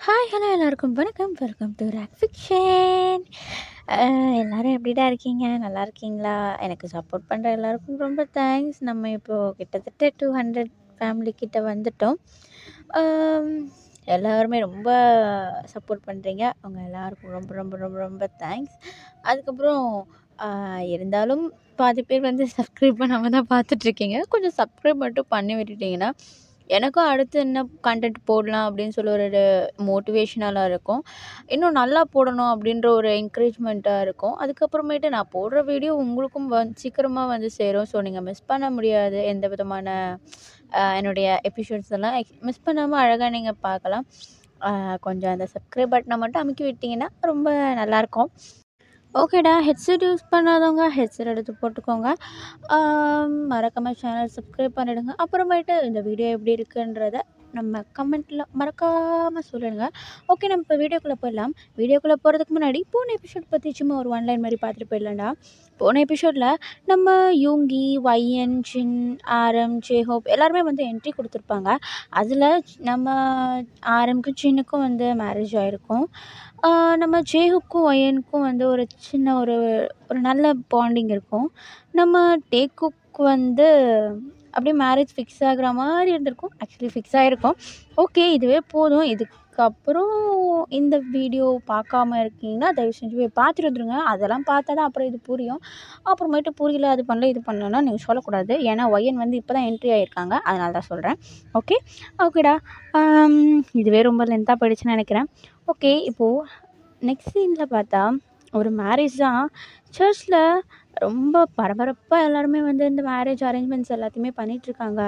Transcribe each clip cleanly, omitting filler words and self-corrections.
Hi hello எல்லாருக்கும் வணக்கம். Welcome to rock fiction. எல்லாரும் எப்படிடா இருக்கீங்க? நல்லா இருக்கீங்களா? எனக்கு சப்போர்ட் பண்ணுற எல்லாருக்கும் ரொம்ப தேங்க்ஸ். நம்ம இப்போது கிட்டத்தட்ட 200 ஃபேமிலி கிட்ட வந்துட்டோம். ஆம், எல்லாருமே ரொம்ப சப்போர்ட் பண்ணுறீங்க. அவங்க எல்லாருக்கும் ரொம்ப ரொம்ப ரொம்ப ரொம்ப தேங்க்ஸ். அதுக்கப்புறம் இருந்தாலும் பாதி பேர் வந்து சப்ஸ்கிரைப் பண்ணாமல் தான் பார்த்துட்ருக்கீங்க. கொஞ்சம் சப்ஸ்கிரைப் மட்டும் பண்ணி விட்டுட்டிங்கன்னா எனக்கும் அடுத்து என்ன கண்டென்ட் போடலாம் அப்படின்னு சொல்லி ஒரு மோட்டிவேஷனலாக இருக்கும். இன்னும் நல்லா போடணும் அப்படின்ற ஒரு என்கரேஜ்மெண்ட்டாக இருக்கும். அதுக்கப்புறமேட்டு நான் போடுற வீடியோ உங்களுக்கும் சீக்கிரமா வந்து சேரும். ஸோ நீங்கள் மிஸ் பண்ண முடியாது. எந்த விதமான என்னுடைய எபிசோட்ஸ் எல்லாம் மிஸ் பண்ணாமல் அழகாக நீங்கள் பார்க்கலாம். கொஞ்சம் அந்த சப்ஸ்கிரைப் பட்டனை மட்டும் அமுக்கி விட்டிங்கன்னா ரொம்ப நல்லாயிருக்கும். ஓகேடா, ஹெட்செட் யூஸ் பண்ணாதவங்க ஹெட்செட் எடுத்து போட்டுக்கோங்க. மறக்காமல் சேனல் சப்ஸ்கிரைப் பண்ணிவிடுங்க. அப்புறமேட்டு இந்த வீடியோ எப்படி இருக்குன்றத நம்ம கமெண்ட்டில் மறக்காமல் சொல்லிடுங்க. ஓகே, நம்ம இப்போ வீடியோக்குள்ளே போயிடலாம். வீடியோக்குள்ளே போகிறதுக்கு முன்னாடி போன எபிசோட் பற்றி சும்மா ஒரு ஒன்லைன் மாதிரி பார்த்துட்டு போயிடலாம்டா. போன எபிசோடில் நம்ம யூங்கி, வையன், ஜின், ஆரம், ஜேஹோப் எல்லாருமே வந்து என்ட்ரி கொடுத்துருப்பாங்க. அதில் நம்ம ஆரம்க்கும் ஜின்னுக்கும் வந்து மேரேஜ் ஆகிருக்கும். நம்ம ஜேஹுக்கும் ஒயனுக்கும் வந்து ஒரு சின்ன ஒரு ஒரு நல்ல பாண்டிங் இருக்கும். நம்ம டேக்குக்கு வந்து அப்படியே மேரேஜ் ஃபிக்ஸ் ஆகுற மாதிரி இருந்திருக்கும். ஆக்சுவலி ஃபிக்ஸ் ஆகிருக்கும். ஓகே, இதுவே போதும். இதுக்கப்புறம் இந்த வீடியோ பார்க்காம இருக்கீங்கன்னா தயவு செஞ்சு போய் பார்த்துட்டு வந்துருங்க. அதெல்லாம் பார்த்தா தான் அப்புறம் இது புரியும். அப்புறமேட்டு புரியல, அது பண்ணல இது பண்ணலன்னா நீங்கள் சொல்லக்கூடாது. ஏன்னா ஒயன் வந்து இப்போ தான் என்ட்ரி ஆகியிருக்காங்க. அதனால தான் சொல்கிறேன். ஓகே ஓகேடா. இதுவே ரொம்ப லென்த்தாக போயிடுச்சுன்னு நினைக்கிறேன். ஓகே, இப்போது நெக்ஸ்ட் சீனில் பார்த்தா ஒரு மேரேஜ் தான். சர்ச்சில் ரொம்ப பரபரப்பாக எல்லாருமே வந்து இந்த மேரேஜ் அரேஞ்ச்மெண்ட்ஸ் எல்லாத்தையுமே பண்ணிகிட்ருக்காங்க.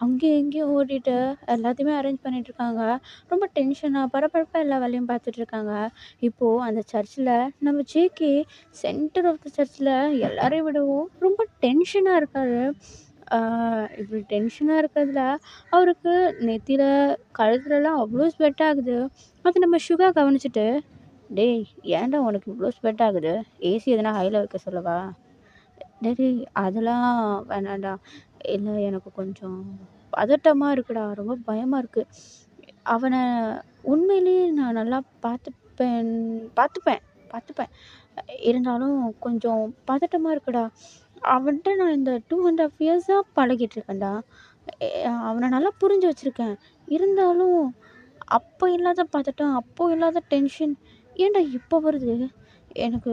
அங்கேயும் இங்கேயும் ஓடிட்டு எல்லாத்தையுமே அரேஞ்ச் பண்ணிகிட்ருக்காங்க. ரொம்ப டென்ஷனாக பரபரப்பாக எல்லா வேலையும் பார்த்துட்ருக்காங்க. இப்போது அந்த சர்ச்சில் நம்ம ஜேகே சென்டர் ஆஃப் த சர்ச்சில் எல்லாரையும் விடவும் ரொம்ப டென்ஷனாக இருக்கார். இப்படி டென்ஷனாக இருக்கிறதுல அவருக்கு நெத்தியில் கழுத்துலலாம் அவ்வளோ ஸ்வெட் ஆகுது. அது நம்ம சுகா கவனிச்சுட்டு, டேய் ஏன்டா உனக்கு இவ்வளோ ஸ்வெட் ஆகுது? ஏசி எதனா ஹையில் வைக்க சொல்லவா? டேய் அதெல்லாம் வேணாம்டா. இல்லை எனக்கு கொஞ்சம் பதட்டமாக இருக்குடா, ரொம்ப பயமாக இருக்குது. அவனை உண்மையிலேயே நான் நல்லா பார்த்துப்பேன் பார்த்துப்பேன். இருந்தாலும் கொஞ்சம் பதட்டமாக இருக்குடா. அவன்கிட்ட நான் இந்த 2.5 இயர்ஸாக பழகிட்டு இருக்கேன்டா. அவனை நல்லா புரிஞ்சு வச்சுருக்கேன். இருந்தாலும் அப்போ இல்லாத பதட்டம், அப்போ இல்லாத டென்ஷன் ஏன்டா இப்போ வருது? எனக்கு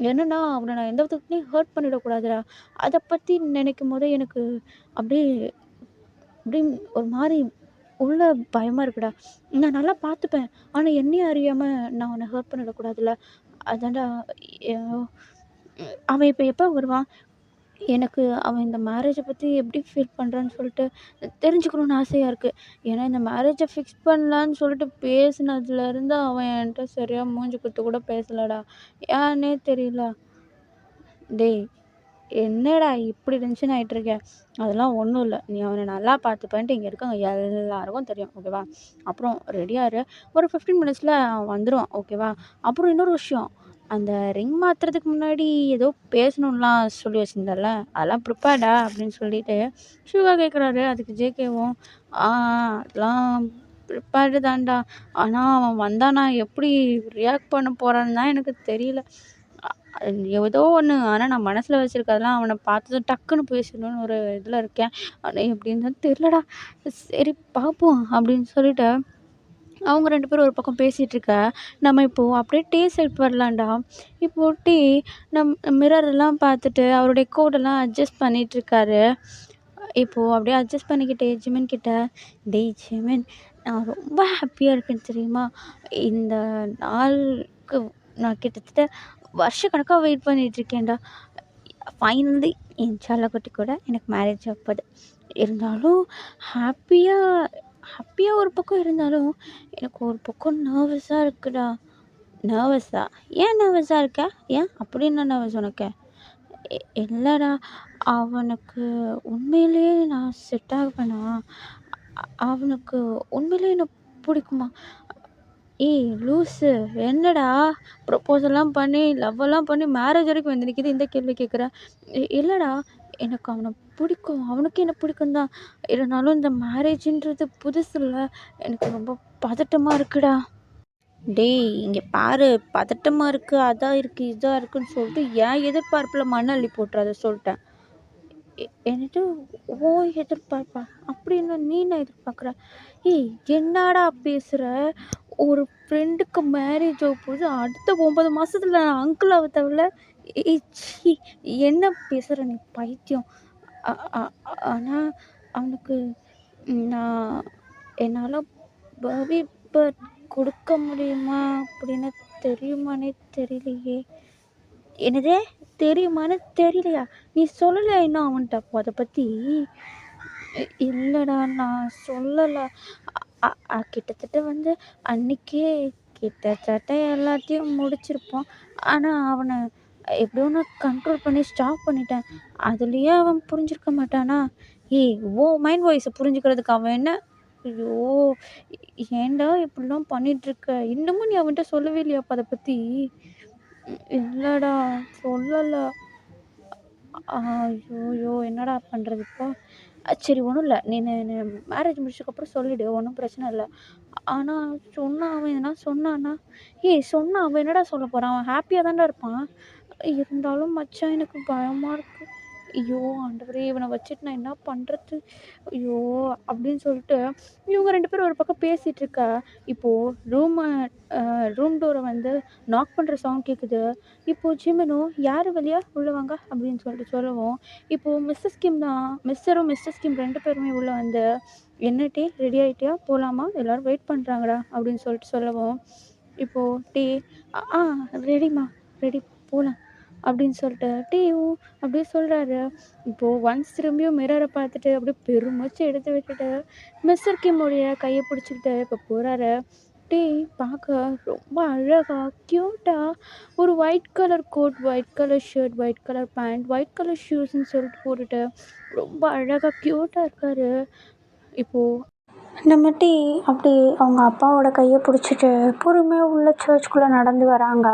என்னன்னா அவனை நான் எந்த விதத்துலையும் ஹர்ட் பண்ணிடக்கூடாதுடா. அதை பற்றி நினைக்கும் போதே எனக்கு அப்படியே அப்படியே ஒரு மாதிரி உள்ள பயமாக இருக்குடா. நான் நல்லா பார்த்துப்பேன். ஆனால் என்னையும் அறியாமல் நான் அவனை ஹர்ட் பண்ணிடக்கூடாதுல்ல. அதான்டா. அவன் இப்போ எப்போ வருவான்? எனக்கு அவன் இந்த மேரேஜை பற்றி எப்படி ஃபீல் பண்ணுறான்னு சொல்லிட்டு தெரிஞ்சுக்கணுன்னு ஆசையாக இருக்குது. ஏன்னா இந்த மேரேஜை ஃபிக்ஸ் பண்ணலான்னு சொல்லிட்டு பேசினதுலேருந்து அவன் என்கிட்ட சரியாக மூஞ்சி குத்து கூட பேசலடா. ஏன்னே தெரியல. டேய் என்னடா இப்படி டென்ஷன் ஆகிட்டுருக்க? அதெல்லாம் ஒன்றும் இல்லை. நீ அவனை நல்லா பார்த்துப்பேன்ட்டு இங்கே இருக்கவங்க எல்லாருக்கும் தெரியும். ஓகேவா? அப்புறம் ரெடியாக இரு. ஒரு 15 மினிட்ஸில் அவன் வந்துடுவான். ஓகேவா? அப்புறம் இன்னொரு விஷயம், அந்த ரிங் மாற்றுறதுக்கு முன்னாடி ஏதோ பேசணும்லாம் சொல்லி வச்சுருந்தல, அதெல்லாம் ப்ரிப்பேர்டா அப்படின்னு சொல்லிட்டு ஷிவா கேட்குறாரு. அதுக்கு ஜேகேவும் அதெல்லாம் ப்ரிப்பேர்டு தான்டா. ஆனால் அவன் வந்தால் நான் எப்படி ரியாக்ட் பண்ண போகிறான்னு தான் எனக்கு தெரியல. ஏதோ ஒன்று. ஆனால் நான் மனசில் வச்சுருக்கதெல்லாம் அவனை பார்த்ததும் டக்குன்னு பேசணும்னு ஒரு இதில் இருக்கேன். ஆனால் எப்படின்னு தான் தெரிலடா. சரி பார்ப்போம் அப்படின்னு சொல்லிட்டு அவங்க 2 பேரும் ஒரு பக்கம் பேசிகிட்ருக்க, நம்ம இப்போது அப்படியே டீ சைட் வரலாம்டா. இப்போது டீ மிரரெல்லாம் பார்த்துட்டு அவருடைய கோடெல்லாம் அட்ஜஸ்ட் பண்ணிகிட்ருக்காரு. இப்போது அப்படியே அட்ஜஸ்ட் பண்ணிக்கிட்டே ஜிமின் கிட்ட, டேய் ஜிமின், நான் ரொம்ப ஹாப்பியாக இருக்கேன் தெரியுமா? இந்த நாளுக்கு நான் கிட்டத்தட்ட வருஷக்கணக்காக வெயிட் பண்ணிகிட்ருக்கேன்டா. ஃபைனலி என் செல்லக்குட்டி கூட எனக்கு மேரேஜ் ஆகப்போகுது. இருந்தாலும் ஹாப்பியாக ஒரு பக்கம் இருந்தாலும் எனக்கு ஒரு பக்கம் நர்வஸாக இருக்குடா. நர்வஸா? ஏன் நர்வஸாக இருக்க? ஏன் அப்படி என்ன நர்வஸ் உனக்கு? இல்லைடா, அவனுக்கு உண்மையிலேயே நான் செட் ஆகுவேனா? அவனுக்கு உண்மையிலேயே என்ன பிடிக்குமா? ஏய் லூசு, என்னடா ப்ரப்போஸெல்லாம் பண்ணி லவ்வெல்லாம் பண்ணி மேரேஜ் வரைக்கும் வந்து நிற்கிது, இந்த கேள்வி கேட்குற? இல்லைடா, எனக்கு அவனை பிடிக்கும். அவனுக்கு என்ன பிடிக்கும் தான். இருந்தாலும் இந்த மேரேஜுன்றது புதுசு இல்லை. எனக்கு ரொம்ப பதட்டமாக இருக்குடா. டேய் இங்கே பாரு, பதட்டமாக இருக்குது, அதான் இருக்குது, இதாக இருக்குன்னு சொல்லிட்டு என் எதிர்பார்ப்பில் மண்ணை அள்ளி போட்டுறாத சொல்லிட்டேன். என்னது ஓ எதிர்பார்ப்பா? அப்படி என்ன நீ என்ன எதிர்பார்க்குற? ஏய் என்னடா பேசுகிற? ஒரு ஃப்ரெண்டுக்கு மேரேஜ் ஆக போகுது, அடுத்த 9 மாதத்துல நான் அங்கிள் ஆக தேவையில்ல. ஏய் ச்சீ, என்ன பேசுகிற நீ பைத்தியம்? ஆனால் அவனுக்கு நான் என்னால் பேபி பர்த் கொடுக்க முடியுமா அப்படின்னு தெரியுமானே தெரியலையே. என்னதே தெரியுமான்னு தெரியலையா? நீ சொல்லலையா இன்னும் அவன்கிட்ட அப்போ அதை பற்றி? இல்லைடா நான் சொல்லலை. கிட்டத்தட்ட வந்து அன்னைக்கே கிட்டத்தட்ட எல்லாத்தையும் முடிச்சிருப்போம். ஆனால் அவனை எப்படியோ நான் கண்ட்ரோல் பண்ணி ஸ்டாப் பண்ணிட்டேன். அதுலேயே அவன் புரிஞ்சிருக்க மாட்டானா? ஏய் ஓ மைண்ட் வாய்ஸை புரிஞ்சுக்கிறதுக்கு அவன் என்ன? ஐயோ ஏன்டா இப்படிலாம் பண்ணிகிட்ருக்க? இன்னமும் நீ அவன்கிட்ட சொல்லவே இல்லையாப்பா அதை பற்றி? இல்லைடா சொல்லலை. ஐயோயோ என்னடா பண்ணுறது இப்போ? சரி ஒன்றும் இல்லை, நீ மேரேஜ் முடிச்சதுக்கப்புறம் சொல்லிவிடு, ஒன்றும் பிரச்சனை இல்லை. ஆனால் அவன் எதனா சொன்னான்னா? ஏய் சொன்னா அவன் என்னடா சொல்ல போகிறான்? அவன் ஹாப்பியாக தான்டா இருப்பான். இருந்தாலும் மச்சான் எனக்கு பயமாக இருக்குது. ஐயோ ஆண்டவரே இவனை வச்சுட்டு நான் என்ன பண்ணுறது? ஐயோ அப்படின்னு சொல்லிட்டு இவங்க 2 பேரும் ஒரு பக்கம் பேசிகிட்டு இருக்கா. இப்போது ரூம் டோரை வந்து நாக் பண்ணுற சவுண்ட் கேட்குது. இப்போது ஜிமினோ யார் வழியா உள்ளே வாங்க அப்படின்னு சொல்லிட்டு சொல்லவும், இப்போது மிஸ்ஸஸ் கிம் தான், மிஸ்டரும் மிஸ்ஸஸ் கிம் 2 பேருமே உள்ளே வந்து, என்ன டீ ரெடி ஆகிட்டியா போகலாமா, எல்லோரும் வெயிட் பண்ணுறாங்கடா அப்படின்னு சொல்லிட்டு சொல்லவும், இப்போது டீ ரெடிம்மா ரெடி போகலாம் அப்படின்னு சொல்லிட்டு டீயும் அப்படியே சொல்கிறாரு. இப்போது ஒன்ஸ் திரும்பியும் மிரரை பார்த்துட்டு அப்படியே பெருமூச்சு எடுத்து விட்டுட்டு மிஸ்டர் கிம்முடைய கையை பிடிச்சிக்கிட்டு இப்போ போகிறாரு. டீ பார்க்க ரொம்ப அழகா க்யூட்டாக ஒரு white colour coat, white colour shirt, white colour pant, white colour ஷூஸ்ன்னு சொல்லிட்டு போட்டுட்டு ரொம்ப அழகாக க்யூட்டாக இருக்கார். இப்போது நம்ம டீ அப்படி அவங்க அப்பாவோட கையை பிடிச்சிட்டு பொறுமையாக உள்ள சர்ச்சுக்குள்ளே நடந்து வராங்க.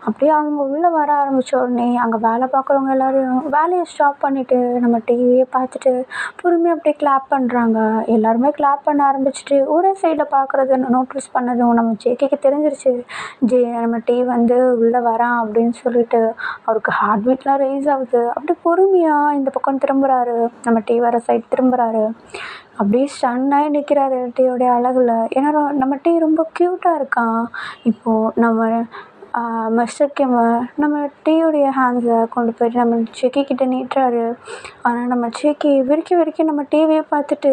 அப்படியே அவங்க உள்ளே வர ஆரம்பித்த உடனே அங்கே வேலை பார்க்குறவங்க எல்லோரும் வேலையை ஸ்டாப் பண்ணிவிட்டு நம்ம டிவியே பார்த்துட்டு பொறுமையாக அப்படியே கிளாப் பண்ணுறாங்க. எல்லாருமே கிளாப் பண்ண ஆரம்பிச்சிட்டு ஒரே சைடில் பார்க்குறத நோட்டீஸ் பண்ணதும் நம்ம ஜேகேக்கு தெரிஞ்சிருச்சு, நம்ம டீ வந்து உள்ளே வரான் அப்படின்னு சொல்லிட்டு. அவருக்கு ஹார்ட் பீட்லாம் ரைஸ் ஆகுது. அப்படியே பொறுமையாக இந்த பக்கம் திரும்புகிறாரு, நம்ம டீ வர சைட் திரும்புகிறாரு. அப்படியே ஸ்டன்னாகி நிற்கிறாரு டீயோடைய அழகில். ஏன்னா நம்ம டீ ரொம்ப க்யூட்டாக இருக்கான். இப்போது நம்ம மிஸ்டர் கிம் நம்ம டீயோடைய ஹேண்ட்ஸை கொண்டு போய்ட்டு நம்ம செக்கிக்கிட்ட நீட்டுறாரு. ஆனால் நம்ம செக்கி விரிக்க நம்ம டிவியை பார்த்துட்டு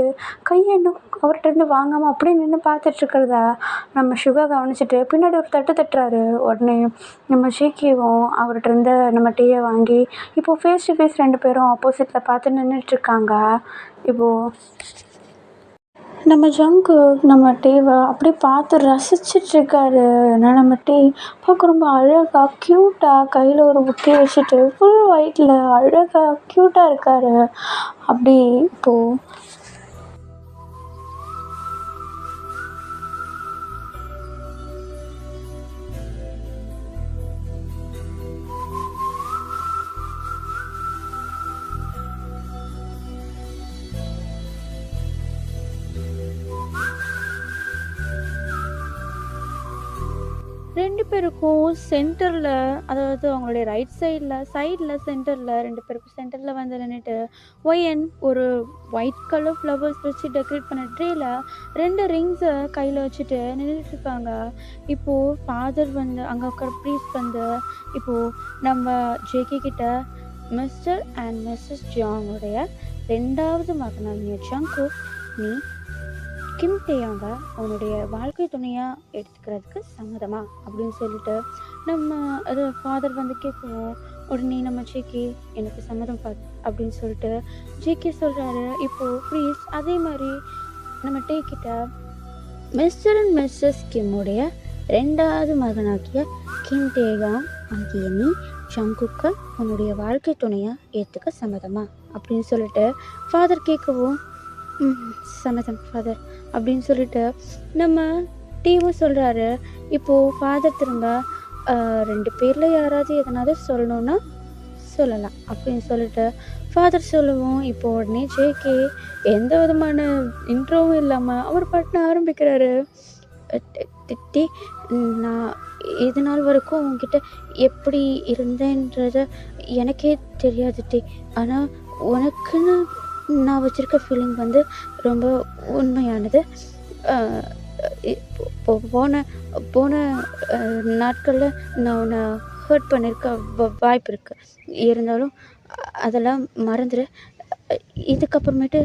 கையை இன்னும் அவர்கிட்டருந்து வாங்காமல் அப்படியே நின்று பார்த்துட்ருக்கிறத நம்ம சுகர் கவனிச்சிட்டு பின்னாடி ஒரு தட்டு தட்டுறாரு. உடனே நம்ம செக்கியும் அவர்கிட்டருந்து நம்ம டீயை வாங்கி இப்போது ஃபேஸ் டு ஃபேஸ் 2 பேரும் ஆப்போசிட்டில் பார்த்து நின்றுட்டுருக்காங்க. இப்போது நம்ம ஜங்கு நம்ம டீவை அப்படியே பார்த்து ரசிச்சிட்ருக்காரு. ஏன்னா நம்ம டீ பார்க்க ரொம்ப அழகாக க்யூட்டாக கையில் ஒரு புக்கே வச்சுட்டு ஃபுல் ஒயிட்டில் அழகாக க்யூட்டாக இருக்கார். அப்படி இப்போது 2 பேருக்கும் சென்டரில், அதாவது அவங்களுடைய ரைட் சைடில் சென்டரில் 2 பேருக்கும் சென்டரில் வந்து நின்றுட்டு ஒயன் ஒரு ஒயிட் கலர் ஃப்ளவர்ஸ் வச்சு டெக்கரேட் பண்ண ட்ரேயில் 2 ரிங்ஸை கையில் வச்சுட்டு நின்றுட்டுருக்காங்க. இப்போது ஃபாதர் வந்து அங்கே இருக்கிற ப்ரீஸ்ட் வந்து இப்போது நம்ம ஜேகே கிட்ட மிஸ்டர் அண்ட் மிஸ்ஸஸ் ஜாங்கோடைய 2வது மகனாகிய ஜங்குக், நீ கிம் டேயோங்க அவனுடைய வாழ்க்கை துணையாக எடுத்துக்கிறதுக்கு சம்மதமா அப்படின்னு சொல்லிட்டு நம்ம அது ஃபாதர் வந்து கேட்குவோம். உடனே நம்ம ஜேகே எனக்கு சம்மதம் அப்படின்னு சொல்லிட்டு ஜேகே சொல்கிறாரு. இப்போது ப்ளீஸ் அதே மாதிரி நம்ம டே கிட்ட மிஸ்டர் அண்ட் மிஸ்ஸஸ் கிம்முடைய 2வது மகனாகிய கிம் டேயாங் ஆகிய நீ ஜங்குக்கை உன்னுடைய வாழ்க்கை துணையாக ஏற்றுக்க சம்மதமா அப்படின்னு சொல்லிட்டு ஃபாதர் கேட்கவும், சம்மதம் ஃபாதர் அப்படின்னு சொல்லிட்டு நம்ம டீவும் சொல்கிறாரு. இப்போது ஃபாதர் திரும்ப 2 பேரில் யாராவது எதனாவது சொல்லணுன்னா சொல்லலாம் அப்படின்னு சொல்லிட்டு ஃபாதர் சொல்லவும், இப்போ உடனே ஜேகே எந்த விதமான இன்ட்ரோவும் இல்லாமல் அவர் பாட்டுன்னு ஆரம்பிக்கிறாரு. டே நான் இது நாள் வரைக்கும் உன்கிட்ட எப்படி இருந்தேன்றத எனக்கே தெரியாது டே. ஆனால் உனக்குன்னு நான் வச்சுருக்க ஃபீலிங் வந்து ரொம்ப உண்மையானது. போன போன நாட்களில் நான் உன்னை ஹர்ட் பண்ணியிருக்க வாய்ப்பு இருக்குது. இருந்தாலும் அதெல்லாம் மறந்துடு. இதுக்கப்புறமேட்டு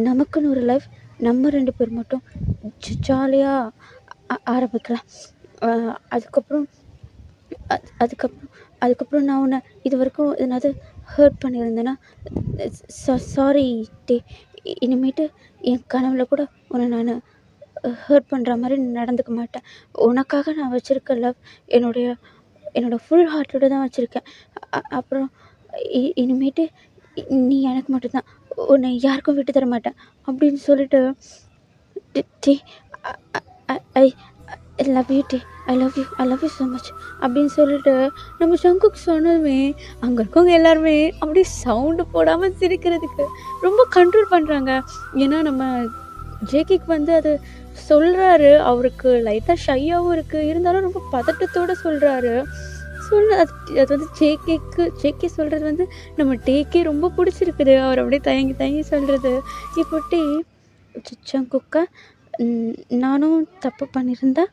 நமக்குன்னு ஒரு லைஃப் நம்ம 2 பேர் மட்டும் ஜாலியாக ஆரம்பிக்கலாம். அதுக்கப்புறம் அதுக்கப்புறம் அதுக்கப்புறம் நான் உன்னை இது வரைக்கும் எதனாவது ஹர்ட் பண்ணியிருந்தேன்னா சாரி டே. இனிமேட்டு என் கனவுல கூட உன்னை நான் ஹர்ட் பண்ணுற மாதிரி நடந்துக்க மாட்டேன். உனக்காக நான் வச்சுருக்க லவ் என்னோடய ஃபுல் ஹார்ட்டோட தான் வச்சுருக்கேன். அப்புறம் இனிமேட்டு நீ எனக்கு மட்டும்தான், உன்னை யாருக்கும் விட்டு தர மாட்டேன் அப்படின்னு சொல்லிட்டு டே ஐ ஐ லவ் யூ டே. I love you so much அப்படின்னு சொல்லிட்டு நம்ம ஜங்குக் சொன்னதுமே அங்கே இருக்கவங்க எல்லாருமே அப்படியே சவுண்டு போடாமல் சிரிக்கிறதுக்கு ரொம்ப கண்ட்ரோல் பண்ணுறாங்க. ஏன்னா நம்ம ஜேகேக்கு வந்து அது சொல்கிறாரு. அவருக்கு லைட்டாக ஷையாகவும் இருக்குது, இருந்தாலும் ரொம்ப பதட்டத்தோடு சொல்கிறாரு. அது வந்து ஜேகே சொல்கிறது வந்து நம்ம டேக்கே ரொம்ப பிடிச்சிருக்குது. அவர் அப்படியே தயங்கி சொல்கிறது. இப்போ டே ஜங்குக்கா, நானும் தப்பு பண்ணியிருந்தா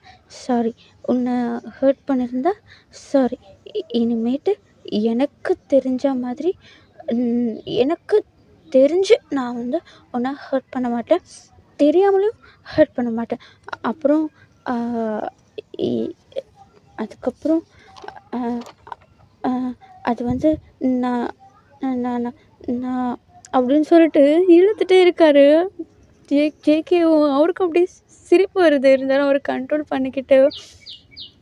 சாரி, உன்னை ஹர்ட் பண்ணியிருந்தா சாரி. இனிமேட்டு எனக்கு தெரிஞ்ச மாதிரி எனக்கு தெரிஞ்சு நான் வந்து உன்னை ஹர்ட் பண்ண மாட்டேன், தெரியாமலையும் ஹர்ட் பண்ண மாட்டேன். அப்புறம் அதுக்கப்புறம் அது வந்து நான் நான் நான் அப்படின்னு சொல்லிட்டு இழுத்துட்டே இருக்காரு ஜேகேவும். அவருக்கும் அப்படியே சிரிப்பு வருது. இருந்தாலும் அவர் கண்ட்ரோல் பண்ணிக்கிட்டு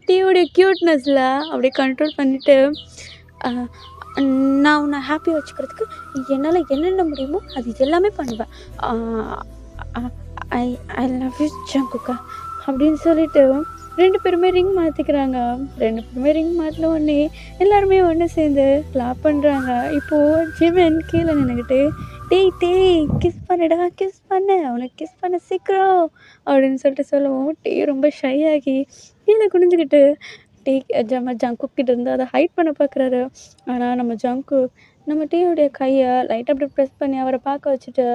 டீயோடைய க்யூட்னஸில் அப்படியே கண்ட்ரோல் பண்ணிவிட்டு நான் உன்னை ஹாப்பியாக வச்சுக்கிறதுக்கு என்னால் என்னென்ன முடியுமோ அது எல்லாமே பண்ணுவேன். ஐ ஐ லவ் யூ ஜங்குக்கா அப்படின்னு சொல்லிட்டு 2 பேருமே ரிங் மாற்றிக்கிறாங்க. 2 பேருமே ரிங் மாற்றின உடனே எல்லாருமே ஒன்று சேர்ந்து கிளாப் பண்ணுறாங்க. இப்போது ஜிமின் கீழே நின்றுக்கிட்டு டேய் கிஸ் பண்ணுடா, கிஸ் பண்ண, அவனுக்கு கிஸ் பண்ண சீக்கிரம் அப்படின்னு சொல்லிட்டு சொல்லுவோம். டே ரொம்ப ஷை ஆகி கீழே குனிஞ்சிக்கிட்டு நம்ம ஜங்குக் கிட்ட இருந்து அதை ஹைட் பண்ண பார்க்குறாரு. ஆனால் நம்ம டீயோடைய கையை லைட்டாக அப்படி ப்ரெஸ் பண்ணி அவரை பார்க்க வச்சுட்டு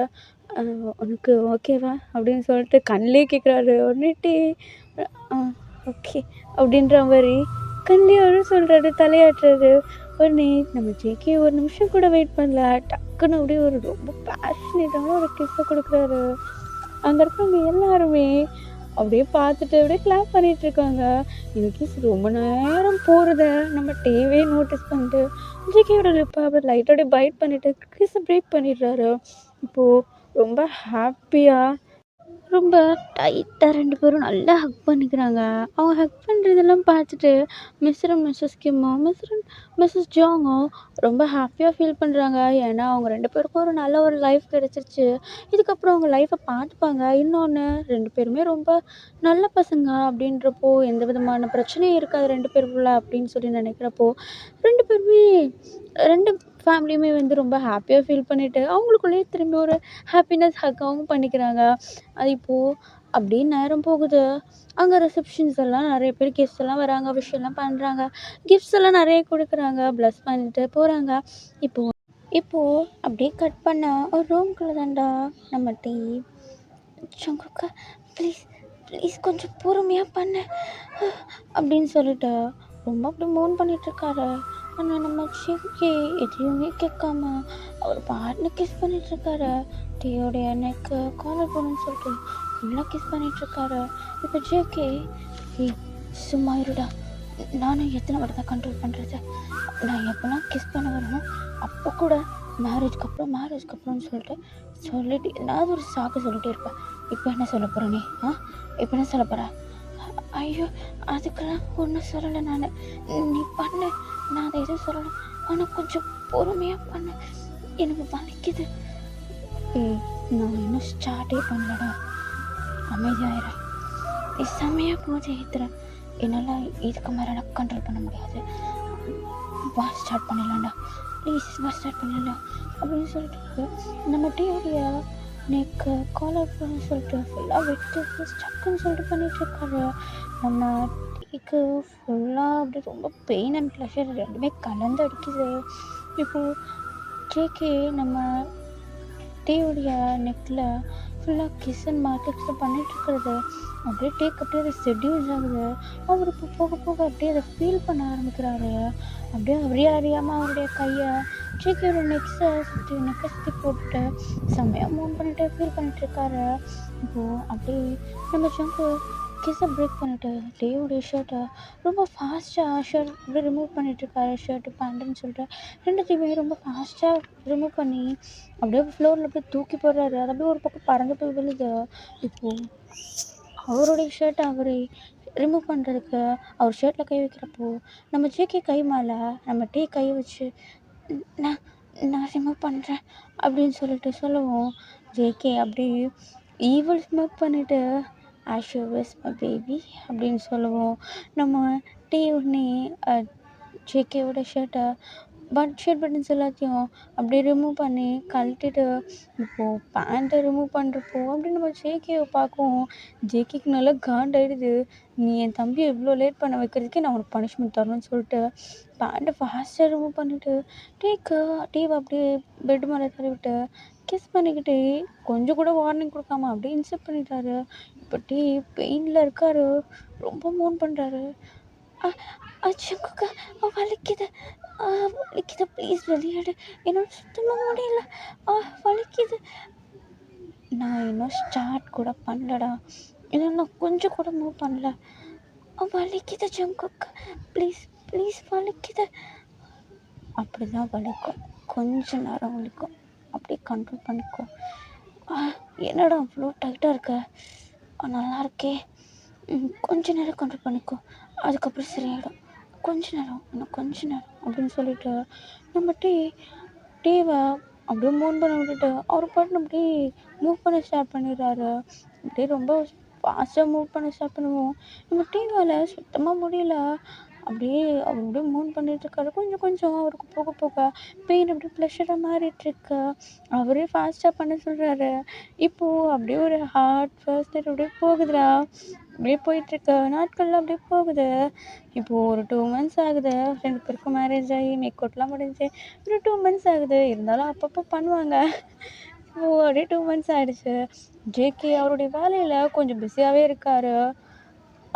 உனக்கு ஓகேவா அப்படின்னு சொல்லிட்டு கண்ணிலே கேட்குறாரு. உடனே டீ ஓகே அப்படின்ற மாதிரி கண்ணிலே சொல்கிறாரு, தலையாட்டுறாரு. உடனே நம்ம ஜேகே ஒரு நிமிஷம் கூட வெயிட் பண்ணல, டக்குன்னு அப்படியே ஒரு ரொம்ப பேஷனேட்டான ஒரு கிஸ்ஸை கொடுக்குறாரு. அங்கே இருக்கிறவங்க எல்லாருமே அப்படியே பார்த்துட்டு அப்படியே கிளாப் பண்ணிகிட்டு இருக்காங்க. இந்த கிஸ் ரொம்ப நேரம் போகிறத நம்ம டேவே நோட்டீஸ் பண்ணிட்டு ஜேகேயோட லிப்பை அப்படியே லைட்டோட பைட் பண்ணிவிட்டு கிஸ்ஸை பிரேக் பண்ணிடுறாரு. இப்போது ரொம்ப ஹாப்பியாக ரொம்ப டைட்டாக 2 பேரும் நல்லா ஹக் பண்ணிக்கிறாங்க. அவங்க ஹக் பண்ணுறதெல்லாம் பார்த்துட்டு மிஸ்டர் அண்ட் மிஸ்ஸஸ் கிம்மும் மிஸ்ஸஸ் ஜாங்கும் ரொம்ப ஹாப்பியாக ஃபீல் பண்ணுறாங்க. ஏன்னா அவங்க 2 பேருக்கும் ஒரு நல்ல ஒரு லைஃப் கிடச்சிருச்சு. இதுக்கப்புறம் அவங்க லைஃப்பை பார்த்துப்பாங்க. இன்னொன்று 2 பேருமே ரொம்ப நல்ல பசங்க அப்படின்றப்போ எந்த விதமான பிரச்சனையும் இருக்காது 2 பேருக்குள்ள அப்படின்னு சொல்லி நினைக்கிறப்போ 2 பேருமே 2 ஃபேமிலியுமே வந்து ரொம்ப ஹாப்பியாக ஃபீல் பண்ணிவிட்டு அவங்களுக்குள்ளேயே திரும்பி ஒரு ஹாப்பினஸ் ஹக்காகவும் பண்ணிக்கிறாங்க. அது இப்போது அப்படியே நேரம் போகுது. அங்கே ரிசப்ஷன்ஸ் எல்லாம் நிறைய பேர் கெஸ்ட் எல்லாம் வராங்க, விஷயம்லாம் பண்ணுறாங்க, கிஃப்ட்ஸ் எல்லாம் நிறைய கொடுக்குறாங்க, ப்ளஸ் பண்ணிட்டு போகிறாங்க. இப்போது அப்படியே கட் பண்ண ஒரு ரூம்குள்ளே தான்டா நம்ம டீ ஜங்குக்கா ப்ளீஸ் கொஞ்சம் பொறுமையாக பண்ணு அப்படின்னு சொல்லிட்டு ரொம்ப அப்படி மூன் பண்ணிகிட்ருக்காரு. ஆனால் நம்ம ஜேகே எதையுமே கேட்காம அவர் பாட்டுன்னு கிஸ் பண்ணிகிட்ருக்காரு. டீயோடைய நெக்கு காலர் போகணுன்னு சொல்லிட்டு ஃபுல்லாக கிஸ் பண்ணிகிட்ருக்காரு. இப்போ ஜேகே சும்மா இருடா, நானும் எத்தனை வாட்டி தான் கண்ட்ரோல் பண்ணுறது, நான் எப்போலாம் கிஸ் பண்ண வரணும் அப்போ கூட மேரேஜ்க்கு அப்புறம்னு சொல்லிட்டு ஏதாவது ஒரு சாக்கு சொல்லிகிட்டே இருப்பேன். இப்போ என்ன சொல்ல போகிற நீ? இப்போ என்ன சொல்ல போகிற? ஐயோ அதுக்கெல்லாம் ஒன்றும் சொல்லலை நான், நீ பண்ணு, நான் அதை எதுவும் சொல்லலை, ஆனால் கொஞ்சம் பொறுமையாக பண்ணு, எனக்கு வலிக்குது. நான் இன்னும் ஸ்டார்ட்டே பண்ணலடா, அமைதியாயிர, செம்மையாக போச்சு ஏற்றுறேன், என்னால் இதுக்கு மேலே எனக்கு கண்ட்ரோல் பண்ண முடியாது, வா ஸ்டார்ட் பண்ணிடலாம்டா, ப்ளீஸ் வா ஸ்டார்ட் பண்ணிடலாம் அப்படின்னு சொல்லிட்டு நம்ம டீயோடைய நெக்கு காலர் பண்ண சொல்லிட்டு ஃபுல்லாக வெட்டு ஸ்டக்குன்னு சொல்லிட்டு பண்ணிகிட்ருக்காரு. நம்ம டீக்கு ஃபுல்லாக அப்படி ரொம்ப பெயின் அண்ட் ப்ளஷர் ரெண்டுமே கலந்து அடிக்குது. இப்போது ஜேகே நம்ம டீயோடைய நெக்கில் ஃபுல்லாக கிஸ் அண்ட் மார்க்கெட்ஸில் பண்ணிகிட்ருக்கிறது அப்படியே டேக் அப்படியே அது செட்யூஸ் ஆகுது. அவர் இப்போ போக போக அப்படியே அதை ஃபீல் பண்ண ஆரம்பிக்கிறாரு. அப்படியே அவரே அறியாமல் அவருடைய கையை ஜேகேயோட நெக்கை சுற்றி போட்டுட்டு செம்மையாக மூவ் பண்ணிட்டு ஃபீல் பண்ணிட்டுருக்காரு. இப்போது அப்படியே நம்ம ஜங்கு கிஸ்ஸை பிரேக் பண்ணிட்டு டேயோடைய ஷர்ட்டை ரொம்ப ஃபாஸ்ட்டாக ஷர்ட் அப்படியே ரிமூவ் பண்ணிகிட்ருக்காரு. ஷர்ட்டு பேண்ட்டுன்னு சொல்லிட்டு ரெண்டுத்தையுமே ரொம்ப ஃபாஸ்ட்டாக ரிமூவ் பண்ணி அப்படியே ஃப்ளோரில் அப்படியே தூக்கி போடுறாரு. அது அப்படியே ஒரு பக்கம் பறந்து போய் விழுது. இப்போது அவருடைய ஷர்ட்டை அவரே ரிமூவ் பண்ணுறதுக்கு அவர் ஷர்ட்டில் கை வைக்கிறப்போ நம்ம ஜேகே கை மேலே நம்ம டீ கை வச்சு நான் நான் ரிமூவ் பண்ணுறேன் அப்படின்னு சொல்லிட்டு சொல்லவும் ஜேகே அப்படியே ஈவில் ஸ்மோக் பண்ணிவிட்டு as you wish my baby அப்படின்னு சொல்லவும் நம்ம டீ உடனே ஜேகேவோட ஷர்ட்டை ஷர்ட் பட்டன்ஸ் எல்லாத்தையும் அப்படியே ரிமூவ் பண்ணி கழட்டிட்டு இப்போது பேண்ட்டை ரிமூவ் பண்ணுறப்போ அப்படி நம்ம ஜேகேவை பார்க்கவும் ஜேகேக்கு நல்லா காண்டாயிடுது. நீ என் தம்பியை இவ்வளோ லேட் பண்ண வைக்கிறதுக்கே நான் உனக்கு பனிஷ்மெண்ட் தரணும்னு சொல்லிட்டு பேண்ட்டை ஃபாஸ்ட்டாக ரிமூவ் பண்ணிவிட்டு டீவை அப்படியே பெட் மேலே தள்ளிவிட்டு கிஸ் பண்ணிக்கிட்டே கொஞ்சம் கூட வார்னிங் கொடுக்காம அப்படியே இன்சல்ட் பண்ணிட்டாரு. இப்போ டீ பெயினில் இருக்காரு. ரொம்ப மூன் பண்ணுறாரு. அச்சுக்குக்கா வலிக்குது வலிக்குது ப்ளீஸ் விளையாடு என்னோட சுத்தமாக முடியல வலிக்குது. நான் இன்னும் ஸ்டார்ட் கூட பண்ணலடா, இன்னும் நான் கொஞ்சம் கூட மூவ் பண்ணல. வலிக்குது ஜங்குக்கா ப்ளீஸ் ப்ளீஸ் வலிக்குது. அப்படி தான் வலிக்கும், கொஞ்ச நேரம் வலிக்கும், அப்படியே கண்ட்ரோல் பண்ணிக்கோ. என்னடா அவ்வளோ டைட்டாக இருக்க? நல்லா இருக்கே, கொஞ்ச நேரம் கண்ட்ரோல் பண்ணிக்கோ, அதுக்கப்புறம் சரியாயிடும். இன்னும் கொஞ்ச நேரம் அப்படின்னு சொல்லிட்டு நம்ம டீவை அப்படியே மூவ் பண்ண விட்டுட்டு அவர் பாட்டு அப்படியே மூவ் பண்ண ஸ்டார்ட் பண்ணிடுறாரு. அப்படியே ரொம்ப ஃபாஸ்ட்டாக மூவ் பண்ண ஸ்டார்ட் பண்ணுவோம். நம்ம டிவியால் சுத்தமாக முடியல. அப்படியே அவர் அப்படியே மூவ் பண்ணிகிட்ருக்காரு. கொஞ்சம் அவருக்கு போக போக பெயின் அப்படியே ப்ளஷராக மாறிட்டுருக்கு. அவரே ஃபாஸ்ட்டாக பண்ண சொல்கிறாரு. இப்போது அப்படியே ஒரு ஹார்ட் ஃபர்ஸ்ட் நைட் அப்படியே போகுதுடா. அப்படியே போயிட்டுருக்கு. நாட்கள்லாம் அப்படியே போகுது. இப்போது ஒரு 2 months ஆகுது 2 பேருக்கும் மேரேஜ் ஆகி மேக்கோட்லாம் முடிஞ்சு ஒரு 2 months ஆகுது. இருந்தாலும் அப்பப்போ பண்ணுவாங்க. இப்போது அப்படியே 2 months ஆகிடுச்சு. ஜேகே அவருடைய வேலையில் கொஞ்சம் பிஸியாகவே இருக்கார்.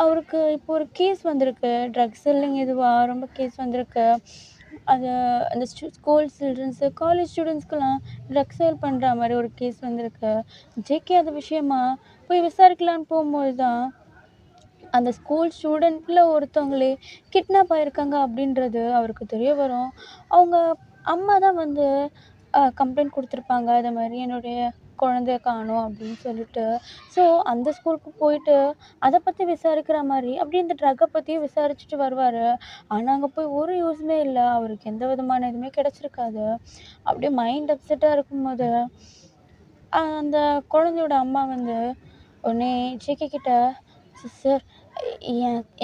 அவருக்கு இப்போ ஒரு கேஸ் வந்திருக்கு, ட்ரக்ஸ் செல்லிங் இதுவாக ரொம்ப கேஸ் வந்திருக்கு. அது அந்த ஸ்கூல் சில்ட்ரன்ஸு காலேஜ் ஸ்டூடெண்ட்ஸ்க்கெலாம் ட்ரக்ஸ் சேல் பண்ணுற மாதிரி ஒரு கேஸ் வந்திருக்கு. ஜேகே அது விஷயமா போய் விசாரிக்கலான்னு போகும்போது தான் அந்த ஸ்கூல் ஸ்டூடெண்ட்டில் ஒருத்தவங்களே கிட்னாப் ஆகிருக்காங்க அப்படின்றது அவருக்கு தெரிய வரும். அவங்க அம்மா தான் வந்து கம்ப்ளைண்ட் கொடுத்துருப்பாங்க, இது மாதிரி என்னுடைய குழந்தைய காணோம் அப்படின்னு சொல்லிட்டு. ஸோ அந்த ஸ்கூலுக்கு போயிட்டு அதை பற்றி விசாரிக்கிற மாதிரி அப்படி இந்த ட்ரக்கை பற்றியும் விசாரிச்சுட்டு வருவார். ஆனால் அங்கே போய் ஒரு யூஸுமே இல்லை, அவருக்கு எந்த விதமான இதுவுமே கிடச்சிருக்காது. அப்படியே மைண்ட் அப்செட்டாக இருக்கும்போது அந்த குழந்தையோட அம்மா வந்து உடனே ஜேகே கிட்ட, சிஸ்டர்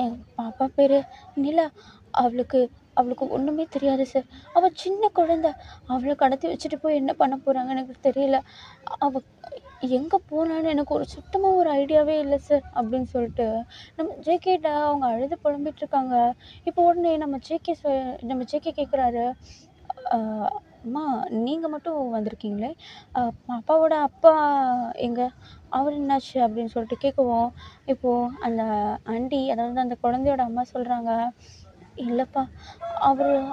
என் பாப்பா பேர் நிலா, அவளுக்கு ஒன்றுமே தெரியாது சார், அவள் சின்ன குழந்தை, அவளை கடத்தி வச்சுட்டு போய் என்ன பண்ண போகிறாங்க எனக்கு தெரியல, அவள் எங்கே போனான்னு எனக்கு சுத்தமாக ஒரு ஐடியாவே இல்லை சார் அப்படின்னு சொல்லிட்டு நம்ம ஜேகேட்ட அவங்க அழுது புலம்பிகிட்ருக்காங்க. இப்போ உடனே நம்ம ஜேகே கேட்குறாரு, அம்மா நீங்கள் மட்டும் வந்திருக்கீங்களே, பாப்பாவோட அப்பா எங்கே, அவர் என்னாச்சு அப்படின்னு சொல்லிட்டு கேட்கவும், இப்போது அந்த ஆண்டி, அதாவது அந்த குழந்தையோட அம்மா சொல்கிறாங்க, இல்லைப்பா,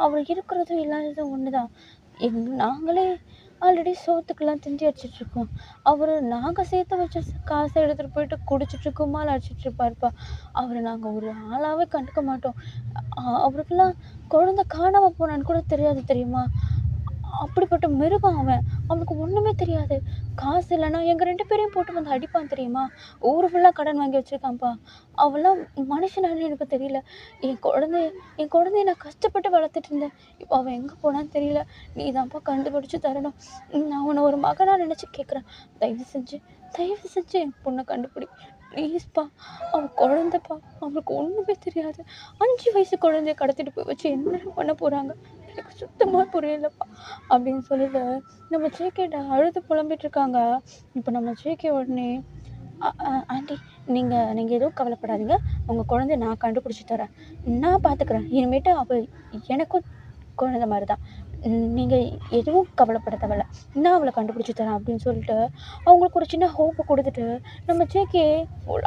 அவர் இருக்கிறதும் இல்லாததும் ஒன்று தான், நாங்களே ஆல்ரெடி சோத்துக்கெல்லாம் திண்டி அடிச்சிட்ருக்கோம், நாங்கள் சேர்த்து வச்ச காசை எடுத்துகிட்டு போயிட்டு குடிச்சிட்டு கும்மால் அடிச்சிட்ருப்பாருப்பா, நாங்கள் ஒரு ஆளாகவே கண்டுக்க மாட்டோம், அவருக்கெல்லாம் குழந்தை காணாமல் போனான்னு கூட தெரியாது தெரியுமா, அப்படிப்பட்ட மிருகம் அவனுக்கு ஒன்றுமே தெரியாது, காசு இல்லைன்னா எங்கள் 2 பேரையும் போட்டு வந்து அடிப்பான் தெரியுமா, ஊர் ஃபுல்லாக கடன் வாங்கி வச்சுருக்கான்ப்பா, அவெல்லாம் மனுஷனானு எனக்கு தெரியல, என் குழந்தைய நான் கஷ்டப்பட்டு வளர்த்துட்டு இருந்தேன், இப்போ அவன் எங்கே போனான்னு தெரியல, நீ தான்ப்பா கண்டுபிடிச்சி தரணும், நான் அவனை ஒரு மகனாக நினச்சி கேட்குறேன், தயவு செஞ்சு என் பொண்ணை கண்டுபிடி ப்ளீஸ்ப்பா, அவன் குழந்தைப்பா, அவனுக்கு ஒன்றுமே தெரியாது, 5 வயசு குழந்தைய கடத்திட்டு போய் வச்சு என்ன பண்ண போகிறாங்க, எனக்கு சுத்தமாக புரியலப்பா அப்படின்னு சொல்லிட்டு நம்ம ஜேகேட்ட அழுது புலம்பிகிட்ருக்காங்க. இப்போ நம்ம ஜேகே உடனே ஆண்டி நீங்கள் எதுவும் கவலைப்படாதீங்க, உங்கள் குழந்தைய நான் கண்டுபிடிச்சி தரேன், நான் பார்த்துக்கிறேன், இனிமேட்டு அவள் எனக்கும் குழந்த மாதிரி தான், நீங்கள் எதுவும் கவலைப்பட தேவையில்ல, நான் அவளை கண்டுபிடிச்சி தரேன் அப்படின்னு சொல்லிட்டு அவங்களுக்கு ஒரு சின்ன ஹோப்பு கொடுத்துட்டு நம்ம ஜேகே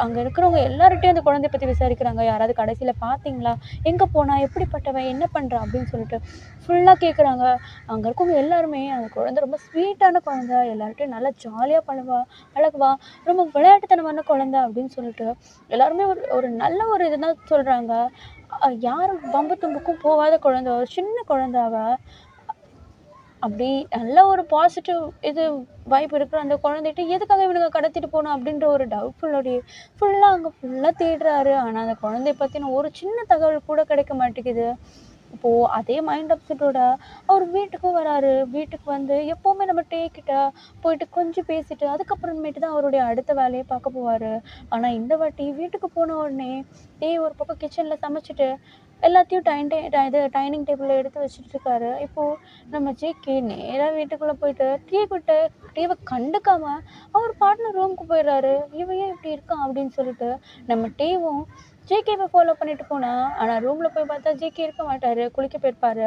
அங்கே இருக்கிறவங்க எல்லார்கிட்டையும் அந்த குழந்தைய பற்றி விசாரிக்கிறாங்க. யாராவது கடைசியில் பார்த்தீங்களா, எங்கே போனா, எப்படிப்பட்டவன், என்ன பண்ணுறான் அப்படின்னு சொல்லிட்டு ஃபுல்லாக கேட்குறாங்க. அங்கே இருக்கவங்க எல்லாருமே அந்த குழந்தை ரொம்ப ஸ்வீட்டான குழந்தை, எல்லார்கிட்டையும் நல்லா ஜாலியாக பழகுவா, ரொம்ப விளையாட்டுத்தனமான குழந்தை அப்படின்னு சொல்லிட்டு எல்லாருமே ஒரு ஒரு நல்ல ஒரு இதுதான் சொல்கிறாங்க. யாரும் வம்பு தும்புக்கும் போகாத குழந்தை, ஒரு சின்ன குழந்தை அவ. அப்படி நல்ல ஒரு பாசிட்டிவ் இது வைப் இருக்கிற அந்த குழந்தைகிட்ட எதுக்காக இவனுங்க கடத்திட்டு போகணும் அப்படின்ற ஒரு டவுட்ஃபுல்லோடைய ஃபுல்லாக தேடுறாரு. ஆனால் அந்த குழந்தைய பற்றின ஒரு சின்ன தகவல் கூட கிடைக்க மாட்டேங்குது. இப்போது அதே மைண்ட் அப்செட்டோட அவர் வீட்டுக்கும் வராரு. வீட்டுக்கு வந்து எப்போவுமே நம்ம டேக்கிட்ட போயிட்டு கொஞ்சம் பேசிட்டு அதுக்கப்புறமேட்டு தான் அவருடைய அடுத்த வேலையை பார்க்க போவார். ஆனால் இந்த வாட்டி வீட்டுக்கு போன உடனே ஒரு பக்கம் கிச்சனில் சமைச்சிட்டு எல்லாத்தையும் டைனிங் டேபிளில் எடுத்து வச்சுட்ருக்காரு. இப்போது நம்ம ஜேகே நேராக வீட்டுக்குள்ளே போயிட்டு டீவை கண்டுக்காம அவர் பாட்னர் ரூமுக்கு போயிடுறாரு. இவன் ஏன் இப்படி இருக்கான் அப்படின்னு சொல்லிட்டு நம்ம டீவும் ஜேகேவை ஃபாலோ பண்ணிட்டு போனா. ஆனால் ரூமில் போய் பார்த்தா ஜேகே இருக்க மாட்டார், குளிக்க போயிருப்பார்.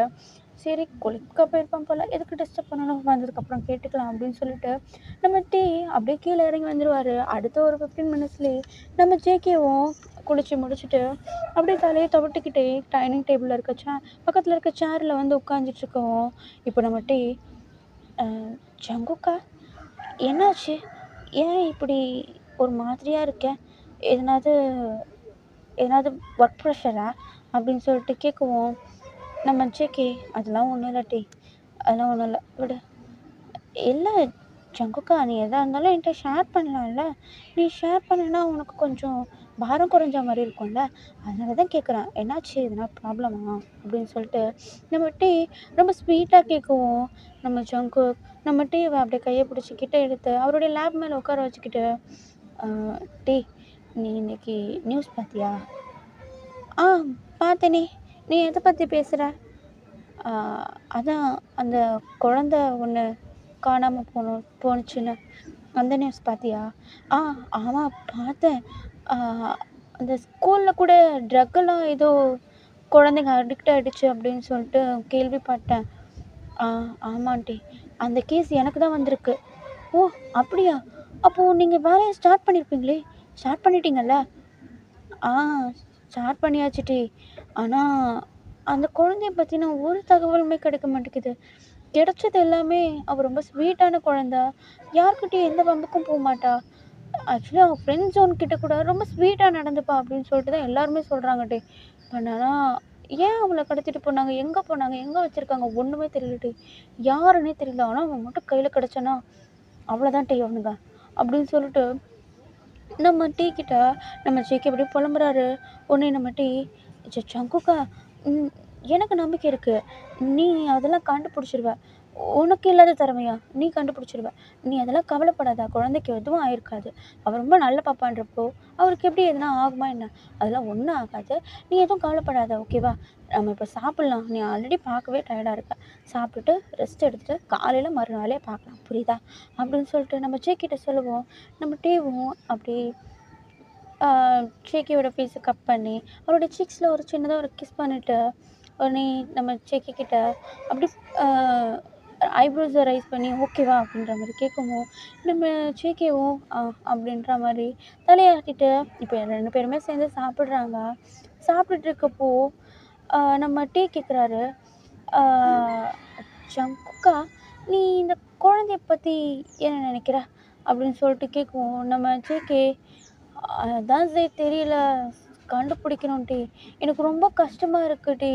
சரி குளிக்க போயிருப்பான் போல், எதுக்கு டிஸ்டர்ப் பண்ணணும், வந்ததுக்கப்புறம் கேட்டுக்கலாம் அப்படின்னு சொல்லிட்டு நம்ம டீ அப்படியே கீழே இறங்கி வந்துடுவார். அடுத்த ஒரு 15 மினிட்ஸ்லேயே நம்ம ஜேகேவும் குளித்து முடிச்சுட்டு அப்படியே தலையை துவட்டிக்கிட்டே டைனிங் டேபிளில் இருக்க பக்கத்தில் இருக்க சேரில் வந்து உட்காந்துட்ருக்கோம். இப்போ நம்ம டீ ஜங்குக்கா என்னாச்சு, ஏன் இப்படி ஒரு மாதிரியாக இருக்கேன், எதனாவது ஒர்க் ப்ரெஷரா அப்படின்னு சொல்லிட்டு கேட்குவோம். நம்ம ஜேகே அதெல்லாம் ஒன்றும் இல்லை டீ, அதெல்லாம் ஒன்றும் இல்லை விடு. இல்லை ஜங்குக்கா, நீ எதாக இருந்தாலும் என்கிட்ட ஷேர் பண்ணலாம்ல, நீ ஷேர் பண்ணனா உனக்கு கொஞ்சம் பாரம் குறைஞ்ச மாதிரி இருக்கும்ல, அதனால தான் கேட்குறேன், என்னாச்சு, எதனா ப்ராப்ளமா அப்படின்னு சொல்லிட்டு நம்ம டீ ரொம்ப ஸ்வீட்டாக கேட்குவோம். நம்ம ஜங்கு நம்ம டீவை அப்படியே கையை பிடிச்சி கிட்ட எடுத்து அவருடைய லேப் மேலே உட்கார வச்சுக்கிட்டு, டீ நீ இன்னைக்கு நியூஸ் பார்த்தியா? ஆ பார்த்தேனே, நீ எதை பற்றி பேசுகிற? அதான் அந்த குழந்த ஒன்று காணாமல் போணுச்சுன்னு, அந்த நியூஸ் பார்த்தியா? ஆமாம் பார்த்தேன். அந்த ஸ்கூலில் கூட ட்ரக்கெல்லாம் ஏதோ குழந்தைங்க அடிக்ட் ஆகிடுச்சு அப்படின்னு சொல்லிட்டு கேள்விப்பட்டேன். ஆமாண்டி, அந்த கேஸ் எனக்கு தான் வந்திருக்கு. ஓ அப்படியா, அப்போது நீங்கள் வேலையை ஸ்டார்ட் பண்ணிட்டீங்கல்ல? ஸ்டார்ட் பண்ணியாச்சுட்டி. ஆனால் அந்த குழந்தைய பற்றின ஒரு தகவலுமே கிடைக்க மாட்டேங்குது. கிடைச்சது எல்லாமே அவள் ரொம்ப ஸ்வீட்டான குழந்த, யார்கிட்டையும் எந்த வம்புக்கும் போக மாட்டா. ஆக்சுவலி அவள் ஃப்ரெண்ட் ஜோன் கிட்ட கூட ரொம்ப ஸ்வீட்டாக நடந்துப்பா அப்படின்னு சொல்லிட்டு தான் எல்லாருமே சொல்கிறாங்க டே. ஆனால் ஏன் அவளை கடத்திட்டு போனாங்க, எங்கே வச்சுருக்காங்க ஒன்றுமே தெரியல டே, யாருன்னே தெரியல. ஆனால் அவன் மட்டும் கையில் கிடச்சானா அவ்வளோதான் டே அவனுங்க அப்படின்னு சொல்லிட்டு நம்ம டீ கிட்ட நம்ம ஜேகே அப்படியே புலம்புறாரு. உடனே நம்ம டீ ஜங்குக்கா, எனக்கு நம்பிக்கை இருக்குது, நீ அதெல்லாம் கண்டுபிடிச்சிருவ, உனக்கு இல்லாத திறமையா, நீ கண்டுபிடிச்சிருவ, நீ அதெல்லாம் கவலைப்படாத, குழந்தைக்கு எதுவும் ஆயிருக்காது, அவர் ரொம்ப நல்ல பாப்பான்றப்போ அவருக்கு எப்படி எதுனா ஆகுமா என்ன, அதெல்லாம் ஒன்றும் ஆகாது, நீ எதுவும் கவலைப்படாத, ஓகேவா? நம்ம இப்போ சாப்பிட்லாம், நீ ஆல்ரெடி பார்க்கவே டயர்டாக இருக்க, சாப்பிட்டுட்டு ரெஸ்ட் எடுத்துகிட்டு காலையில் மறுநாளே பார்க்கலாம், புரியுதா அப்படின்னு சொல்லிட்டு நம்ம ஜேகிட்ட சொல்லுவோம். நம்ம டீவும் அப்படி ஜேகேவோட ஃபேஸை கட் பண்ணி அவரோட சீக்ஸில் ஒரு சின்னதாக ஒரு கிஸ் பண்ணிவிட்டு உடனே நம்ம ஜேகே கிட்ட அப்படி ஐப்ரோஸை ரைஸ் பண்ணி ஓகேவா அப்படின்ற மாதிரி கேட்கவும் நம்ம ஜேகேவும் அப்படின்ற மாதிரி தலையாட்டிட்டு இப்போ 2 பேருமே சேர்ந்து சாப்பிட்றாங்க. சாப்பிட்டுட்டு இருக்கப்போ நம்ம டீ கேட்குறாரு, ஜங்குக்கா நீ இந்த குழந்தைய பற்றி என்ன நினைக்கிற அப்படின்னு சொல்லிட்டு கேட்குவோம். நம்ம ஜேகே அதான் தெரியல, கண்டுபிடிக்கணும் டீ, எனக்கு ரொம்ப கஷ்டமாக இருக்குது டீ,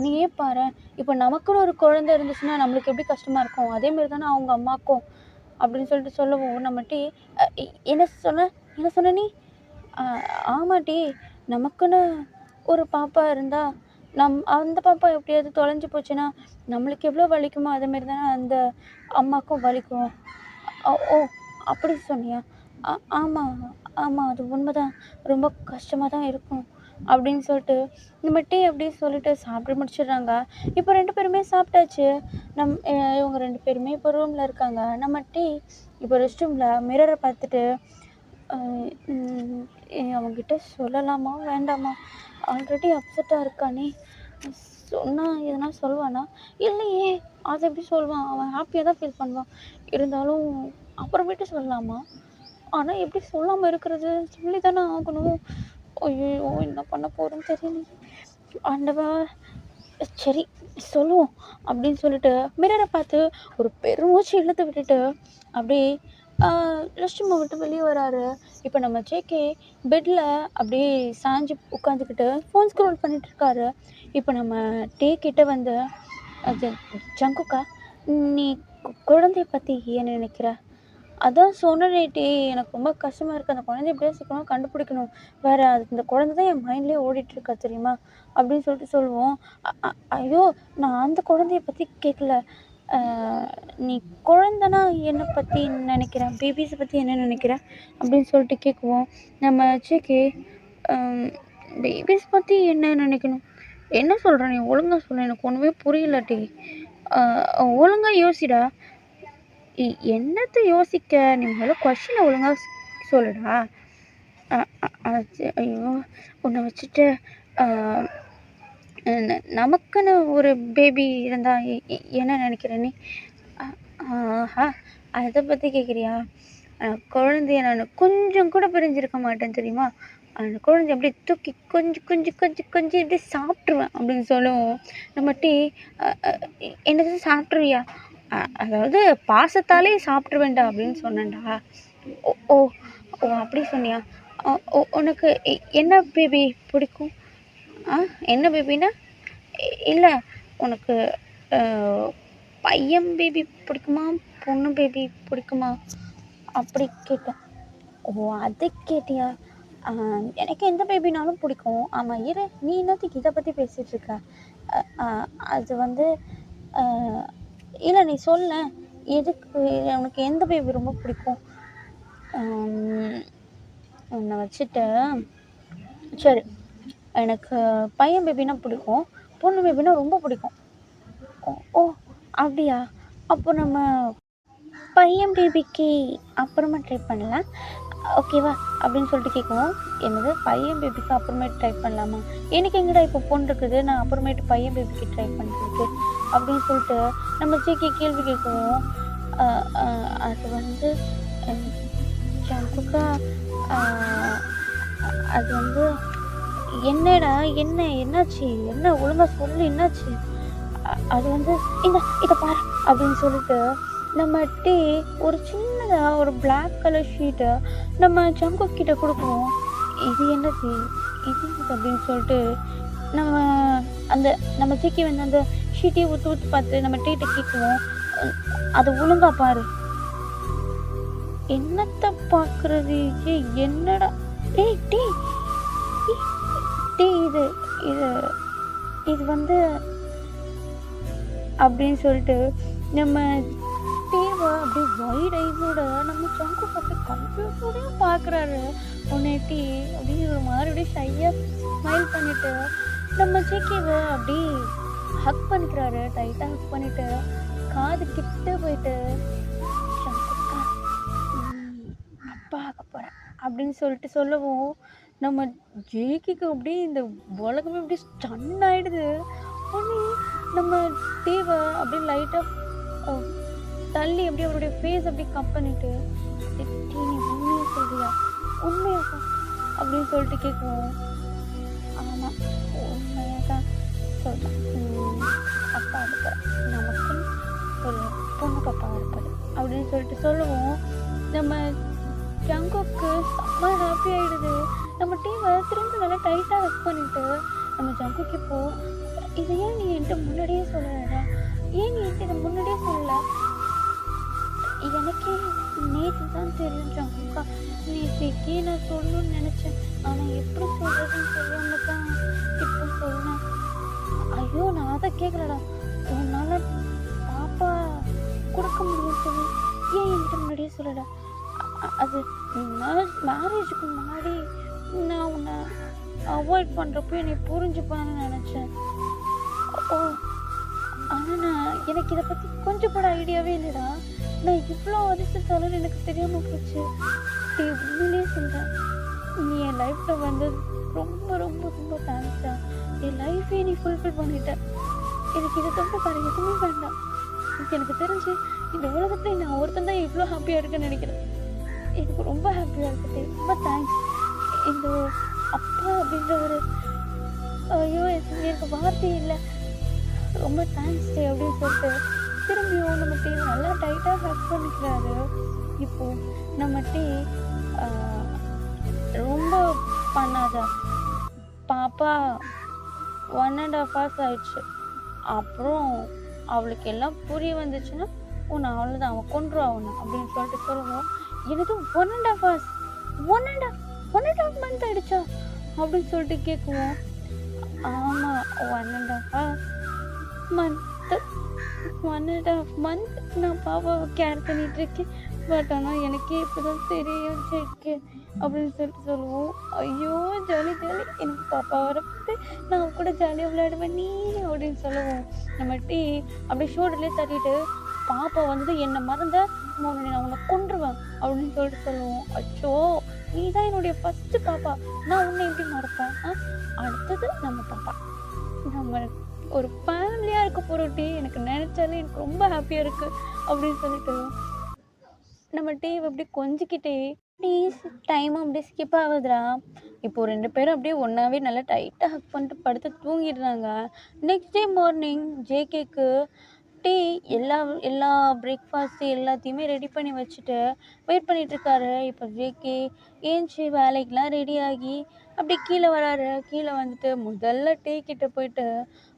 நீயே பாரேன், இப்போ நமக்குன்னு ஒரு குழந்தை இருந்துச்சுன்னா நம்மளுக்கு எப்படி கஷ்டமாக இருக்கும், அதேமாரி தானே அவங்க அம்மாக்கும் அப்படின்னு சொல்லிட்டு சொல்லவும் நம்ம டீ என்ன சொன்ன நீ? ஆமாம் டீ, நமக்குன்னு ஒரு பாப்பா இருந்தால் அந்த பாப்பா எப்படியாவது தொலைஞ்சு போச்சுன்னா நம்மளுக்கு எவ்வளோ வலிக்குமோ அதேமாரி தானே அந்த அம்மாவுக்கும் வலிக்கும். ஓ அப்படி சொன்னியா? ஆமாம் அது உண்மைதான், ரொம்ப கஷ்டமாக தான் இருக்கும், அப்படின்னு சொல்லிட்டு இந்த டீ அப்படியே சொல்லிட்டு சாப்பிட்டு முடிச்சிடுறாங்க. இப்போ 2 பேருமே சாப்பிட்டாச்சு. இவங்க 2 பேருமே இப்போ ரூமில் இருக்காங்க. நம்ம டீ இப்போ ரெஸ்ட் ரூமில் மிரரை பார்த்துட்டு அவங்ககிட்ட சொல்லலாமா வேண்டாமா? ஆல்ரெடி அப்செட்டாக இருக்கானே, சொன்னால் எதனா சொல்லுவானா? இல்லையே, அதை எப்படி சொல்லுவான்? அவன் ஹாப்பியாக தான் ஃபீல் பண்ணுவான். இருந்தாலும் அப்புறமேட்டு சொல்லலாமா? ஆனால் எப்படி சொல்லாமல் இருக்கிறது? சொல்லி தானே ஆகணும். ஐயோ, என்ன பண்ண போகிறேன்னு தெரியல. ஆண்டவா, சரி சொல்லுவோம் அப்படின்னு சொல்லிட்டு மிரரை பார்த்து ஒரு பெருமூச்சு இழுத்து விட்டுட்டு அப்படியே ரெஸ்ட் ரூமை விட்டு வெளியே வராரு. இப்போ நம்ம ஜேகே பெட்டில் அப்படியே சாஞ்சு உட்காந்துக்கிட்டு ஃபோன் ஸ்க்ரோல் பண்ணிட்டு இருக்காரு. இப்போ நம்ம டே கிட்ட வந்து அது ஜங்குக்கா, நீ குழந்தைய பற்றி என்ன நினைக்கிற? அதான் சொன்னனே டே, எனக்கு ரொம்ப கஷ்டமாக இருக்குது. அந்த குழந்தைய எப்படியா சீக்கிரமாக கண்டுபிடிக்கணும். வேறு அந்த குழந்தை தான் என் மைண்ட்லேயே ஓடிட்டுருக்கா தெரியுமா? அப்படின்னு சொல்லிட்டு சொல்லுவோம். ஐயோ, நான் அந்த குழந்தைய பற்றி கேட்கல. நீ குழந்தைனா என்னை பற்றி நினைக்கிறேன், பேபிஸை பற்றி என்ன நினைக்கிற அப்படின்னு சொல்லிட்டு கேட்குவோம். நம்ம ஜேகே, பேபிஸ் பற்றி என்ன நினைக்கணும்? என்ன சொல்கிற நீ? ஒழுங்காக சொல்ல, எனக்கு ஒன்றுமே புரியலட்டி. ஒழுங்காக யோசிடா. என்னத்தை யோசிக்க? நீ முதல்ல கொஷினை ஒழுங்காக சொல்லுடா. ஐயோ, உன்னை வச்சுட்டு நமக்குன்னு ஒரு பேபி இருந்தால் என்ன நினைக்கிற நீ? அதை பற்றி கேட்குறியா? குழந்தைய நான் கொஞ்சம் கூட பிரிஞ்சிருக்க மாட்டேன் தெரியுமா? அந்த குழந்தைய அப்படியே தூக்கி கொஞ்சம் இப்படி சாப்பிட்ருவேன் அப்படின்னு சொல்லுவோம். நம்ம டீ, என்னது சாப்பிட்ருவியா? அதாவது பாசத்தாலே சாப்பிட்ருவேன்டா அப்படின்னு சொன்னேன்டா. ஓ ஓ ஓ அப்படி சொன்னியா? உனக்கு என்ன பேபி பிடிக்கும்? என்ன பேபின்னா? இல்லை, உனக்கு பையன் பேபி பிடிக்குமா, பொண்ணு பேபி பிடிக்குமா அப்படி கேட்டேன். ஓ, அதை கேட்டியா? எனக்கு எந்த பேபினாலும் பிடிக்கும். ஆமாம், இரு, நீ என்னத்துக்கு இதை பற்றி பேசிகிட்டு இருக்க? அது வந்து இல்லை, நீ சொல்ல, எதுக்கு உனக்கு எந்த பேபி ரொம்ப பிடிக்கும்? உன்னை வச்சுட்டு சரி, எனக்கு பையன் பேபினா பிடிக்கும், பொண்ணு பேபினா ரொம்ப பிடிக்கும். ஓ அப்படியா? அப்போ நம்ம பையன் பேபிக்கு அப்புறமா ட்ரை பண்ணலாம், ஓகேவா அப்படின்னு சொல்லிட்டு கேட்குவோம். என்னது, பையன் பேபிக்கு அப்புறமேட்டு ட்ரை பண்ணலாமா? எனக்கு எங்கடா இப்போ பொண்ணு இருக்குது, நான் அப்புறமேட்டு பையன் பேபிக்கு ட்ரை பண்ணுறதுக்கு அப்படின்னு சொல்லிட்டு நம்ம ஜேகே கேள்வி கேட்குவோம். அது வந்து ஜங்குக்கா, அது வந்து என்னடா, என்னாச்சு? என்ன ஒழுங்காக சொல்லு, என்னாச்சு? அது வந்து இதை பாரு அப்படின்னு சொல்லிட்டு நம்ம டீ ஒரு சின்னதாக ஒரு பிளாக் கலர் ஷீட்டை நம்ம ஜங்குக் கிட்ட கொடுப்போம். இது என்னது அப்படின்னு சொல்லிட்டு நம்ம ஜேகே வந்து அந்த ஷீட்டையை ஊற்றி பார்த்து நம்ம டீட்ட கேட்குவோம். அதை ஒழுங்கா பாரு. என்னத்தை பார்க்குறது? என்னடா டீ இது வந்து அப்படின்னு சொல்லிட்டு நம்ம டீவை அப்படியே வைட் ஐஸோட நம்ம ஜங்குக் அப்படியே கன்ஃபியூஸோடையும் பார்க்குறாரு. உன்னை டீ அப்படின்னு ஒரு மாதிரி அப்படியே ஷையாக ஸ்மைல் பண்ணிட்டு நம்ம ஜேகேவை அப்படியே ஹக் பண்ணிக்கிறாரு. டைட்டாக ஹக் பண்ணிட்டு காது கிட்ட போயிட்டு, ஜங்குக்கா, அப்பா ஆக போகிறேன் அப்படின்னு சொல்லிட்டு சொல்லவும் நம்ம ஜேகேக்கு அப்படியே இந்த உலகமே அப்படியே ஸ்டன் ஆகிடுது. உடனே நம்ம டீவை அப்படியே லைட்டாக தள்ளி அப்படியே அவருடைய ஃபேஸ் அப்படியே கப் பண்ணிட்டு, டீ நீ உண்மையாக சொல்றியா? உண்மையாக அப்படின்னு சொல்லிட்டு கேட்குவோம். ஆமாம், உண்மையாக தான் சொல்கிறேன். அப்பா இருக்கிறேன், நமக்குன்னு ஒரு பொண்ணு பாப்பா இருப்பாரு அப்படின்னு சொல்லிட்டு சொல்லுவோம். நம்ம ஜங்குக்கு செம்ம ஹாப்பி ஆகிடுது. நம்ம டீமை திரும்ப நல்லா டைட்டாக ஹக் பண்ணிட்டு நம்ம ஜங்குக்கு இப்போ, இதை ஏன் நீ என்கிட்ட முன்னாடியே சொல்லலைடா? ஏன் நீ என்கிட்ட இதை முன்னாடியே சொல்லலை? எனக்கே நேற்று தான் தெரியும் ஜங்குக்கா, நேற்றுக்கே நான் சொல்லணும்னு நினச்சேன், ஆனால் எப்படி சொல்கிறதுன்னு தெரியாமல் தான் இப்போ சொன்னேன். ஐயோ, நான் அதை கேட்கலடா. உன்னால் பாப்பா கொடுக்க முடியும் சொல்லி ஏன் என்கிட்ட முன்னாடியே சொல்லலை? அது மேரேஜுக்கு முன்னாடி நான் உன்னை அவாய்ட் பண்ணுறப்போ என்னை புரிஞ்சுப்பான்னு நினச்சேன். ஓ! ஆனா எனக்கு இத பத்தி கொஞ்சம் கூட ஐடியாவே இல்லடா. நான் இவ்ளோ அதிர்ஷ்டசாலின்னு எனக்கு தெரியாம போச்சு. டேய் உண்மையிலேயே சொல்றேன். நீ என் லைஃப்ல வந்தது ரொம்ப ரொம்ப ரொம்ப தேங்க்ஸ்டா. என் லைஃபே நீ ஃபுல்ஃபில் பண்ணிட்ட. எனக்கு இத தவிர வேற எதுவுமே வேண்டாம். எனக்கு தெரிஞ்சு இந்த உலகத்துல நான் ஒருத்தன் தான் இவ்ளோ ஹாப்பியா இருக்கேன்னு நெனைக்கிறேன். எனக்கு ரொம்ப ஹாப்பியா இருக்கு டேய். ரொம்ப தேங்க்ஸ். இந்த அப்பா அப்படின்ற ஒரு ஐயோ! எனக்கு வார்த்தையே இல்ல. ரொம்ப தேங்க்ஸ் டே அப்படின்னு சொல்லிட்டு திரும்பியும் நம்ம டீ நல்லா டைட்டாக ஹக் பண்ணிக்கிறாரு. இப்போ நம்ம டீ ரொம்ப பண்ணாத பாப்பா 1.5 hours ஆயிடுச்சு. அப்புறம் அவளுக்கு எல்லாம் புரிய வந்துச்சுன்னா உன்னை அவ்வளோதான் அவன் கொன்றுவா உன்னை அப்படின்னு சொல்லிட்டு சொல்லுவோம். எனக்கு 1.5 hours 1.5 month ஆயிடுச்சா அப்படின்னு சொல்லிட்டு கேட்குவோம். ஆமாம் 1.5 மந்த்து 1.5 month நான் பாப்பாவை கேர் பண்ணிகிட்ருக்கேன். பட் ஆனால் எனக்கே இப்போ தான் தெரியும் செக்கு அப்படின்னு சொல்லிட்டு சொல்லுவோம். ஐயோ ஜாலி ஜாலி எனக்கு பாப்பா வரப்போது நான் அவ கூட ஜாலியாக விளையாடுவேன் நீ அப்படின்னு சொல்லுவோம். நம்ம டீ அப்படியே ஷோல்டர்லேயே தட்டிட்டு பாப்பா வந்தது என்னை மறந்த நான் உன்னை கொன்றுவேன் அப்படின்னு சொல்லிட்டு சொல்லுவோம். அச்சோ நீ தான் என்னுடைய ஃபஸ்ட்டு பாப்பா, நான் உன்னை எப்படி மறப்பேன்? அடுத்தது நம்ம பாப்பா, நம்ம ஒரு ஃபேமிலியாக இருக்க போகிறோம் டீ. எனக்கு நினச்சாலே எனக்கு ரொம்ப ஹாப்பியாக இருக்குது அப்படின்னு சொல்லிட்டு நம்ம டீவை அப்படியே கொஞ்சிக்கிட்டே ப்ளீஸ் டைமும் அப்படியே ஸ்கிப் ஆகுதுடா. இப்போ 2 பேரும் அப்படியே ஒன்றாவே நல்லா டைட்டாக ஹக் பண்ணிட்டு படுத்து தூங்கிடுறாங்க. நெக்ஸ்ட் டே மார்னிங் ஜேகேக்கு டீ எல்லா எல்லா பிரேக்ஃபாஸ்ட்டு எல்லாத்தையுமே ரெடி பண்ணி வச்சுட்டு வெயிட் பண்ணிகிட்ருக்காரு. இப்போ ஜேகே ஏஞ்சி வேலைக்கெலாம் ரெடி ஆகி அப்படியே கீழே வராரு. கீழே வந்துட்டு முதல்ல டீ கிட்ட போயிட்டு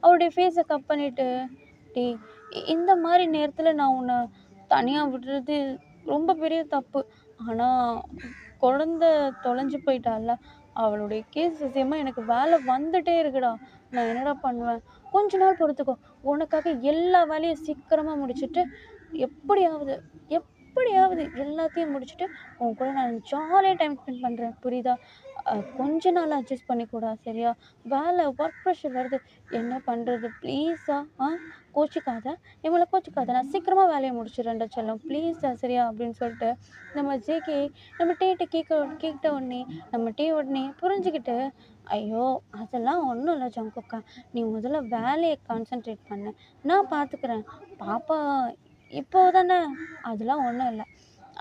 அவருடைய ஃபேஸை கட் பண்ணிவிட்டு டீ இந்த மாதிரி நேரத்தில் நான் உன்னை தனியாக விடுறது ரொம்ப பெரிய தப்பு. ஆனால் குழந்த தொலைஞ்சு போயிட்டால அவளுடைய கேஸ் விஷயமா எனக்கு வேலை வந்துட்டே இருக்குடா. நான் என்னடா பண்ணுவேன்? கொஞ்ச நாள் பொறுத்துக்கோ. உனக்காக எல்லா வேலையும் சீக்கிரமாக முடிச்சுட்டு எப்படியாவது எப்படியாவது எல்லாத்தையும் முடிச்சுட்டு உன் கூட நான் ஜாலியாக டைம் ஸ்பெண்ட் பண்ணுறேன். புரியுதா? கொஞ்ச நாள் அட்ஜஸ்ட் பண்ணிக்கூடா சரியா? வேலை ஒர்க் ப்ரெஷர் வருது. என்ன பண்ணுறது? ப்ளீஸா கோச்சிக்காத, இவங்கள கோச்சிக்காத. நான் சீக்கிரமாக வேலையை முடிச்சிடுறேன்டா செல்லம் ப்ளீஸ்டா சரியா அப்படின்னு சொல்லிட்டு நம்ம ஜேகே நம்ம டீட்ட கேட்ட உடனே நம்ம டீ உடனே புரிஞ்சுக்கிட்டு ஐயோ அதெல்லாம் ஒன்றும் இல்லை ஜங்குக்கா, நீ முதல்ல வேலையை கான்சென்ட்ரேட் பண்ணு, நான் பார்த்துக்கிறேன். பாப்பா இப்போ தானே, அதெல்லாம் ஒன்றும் இல்லை.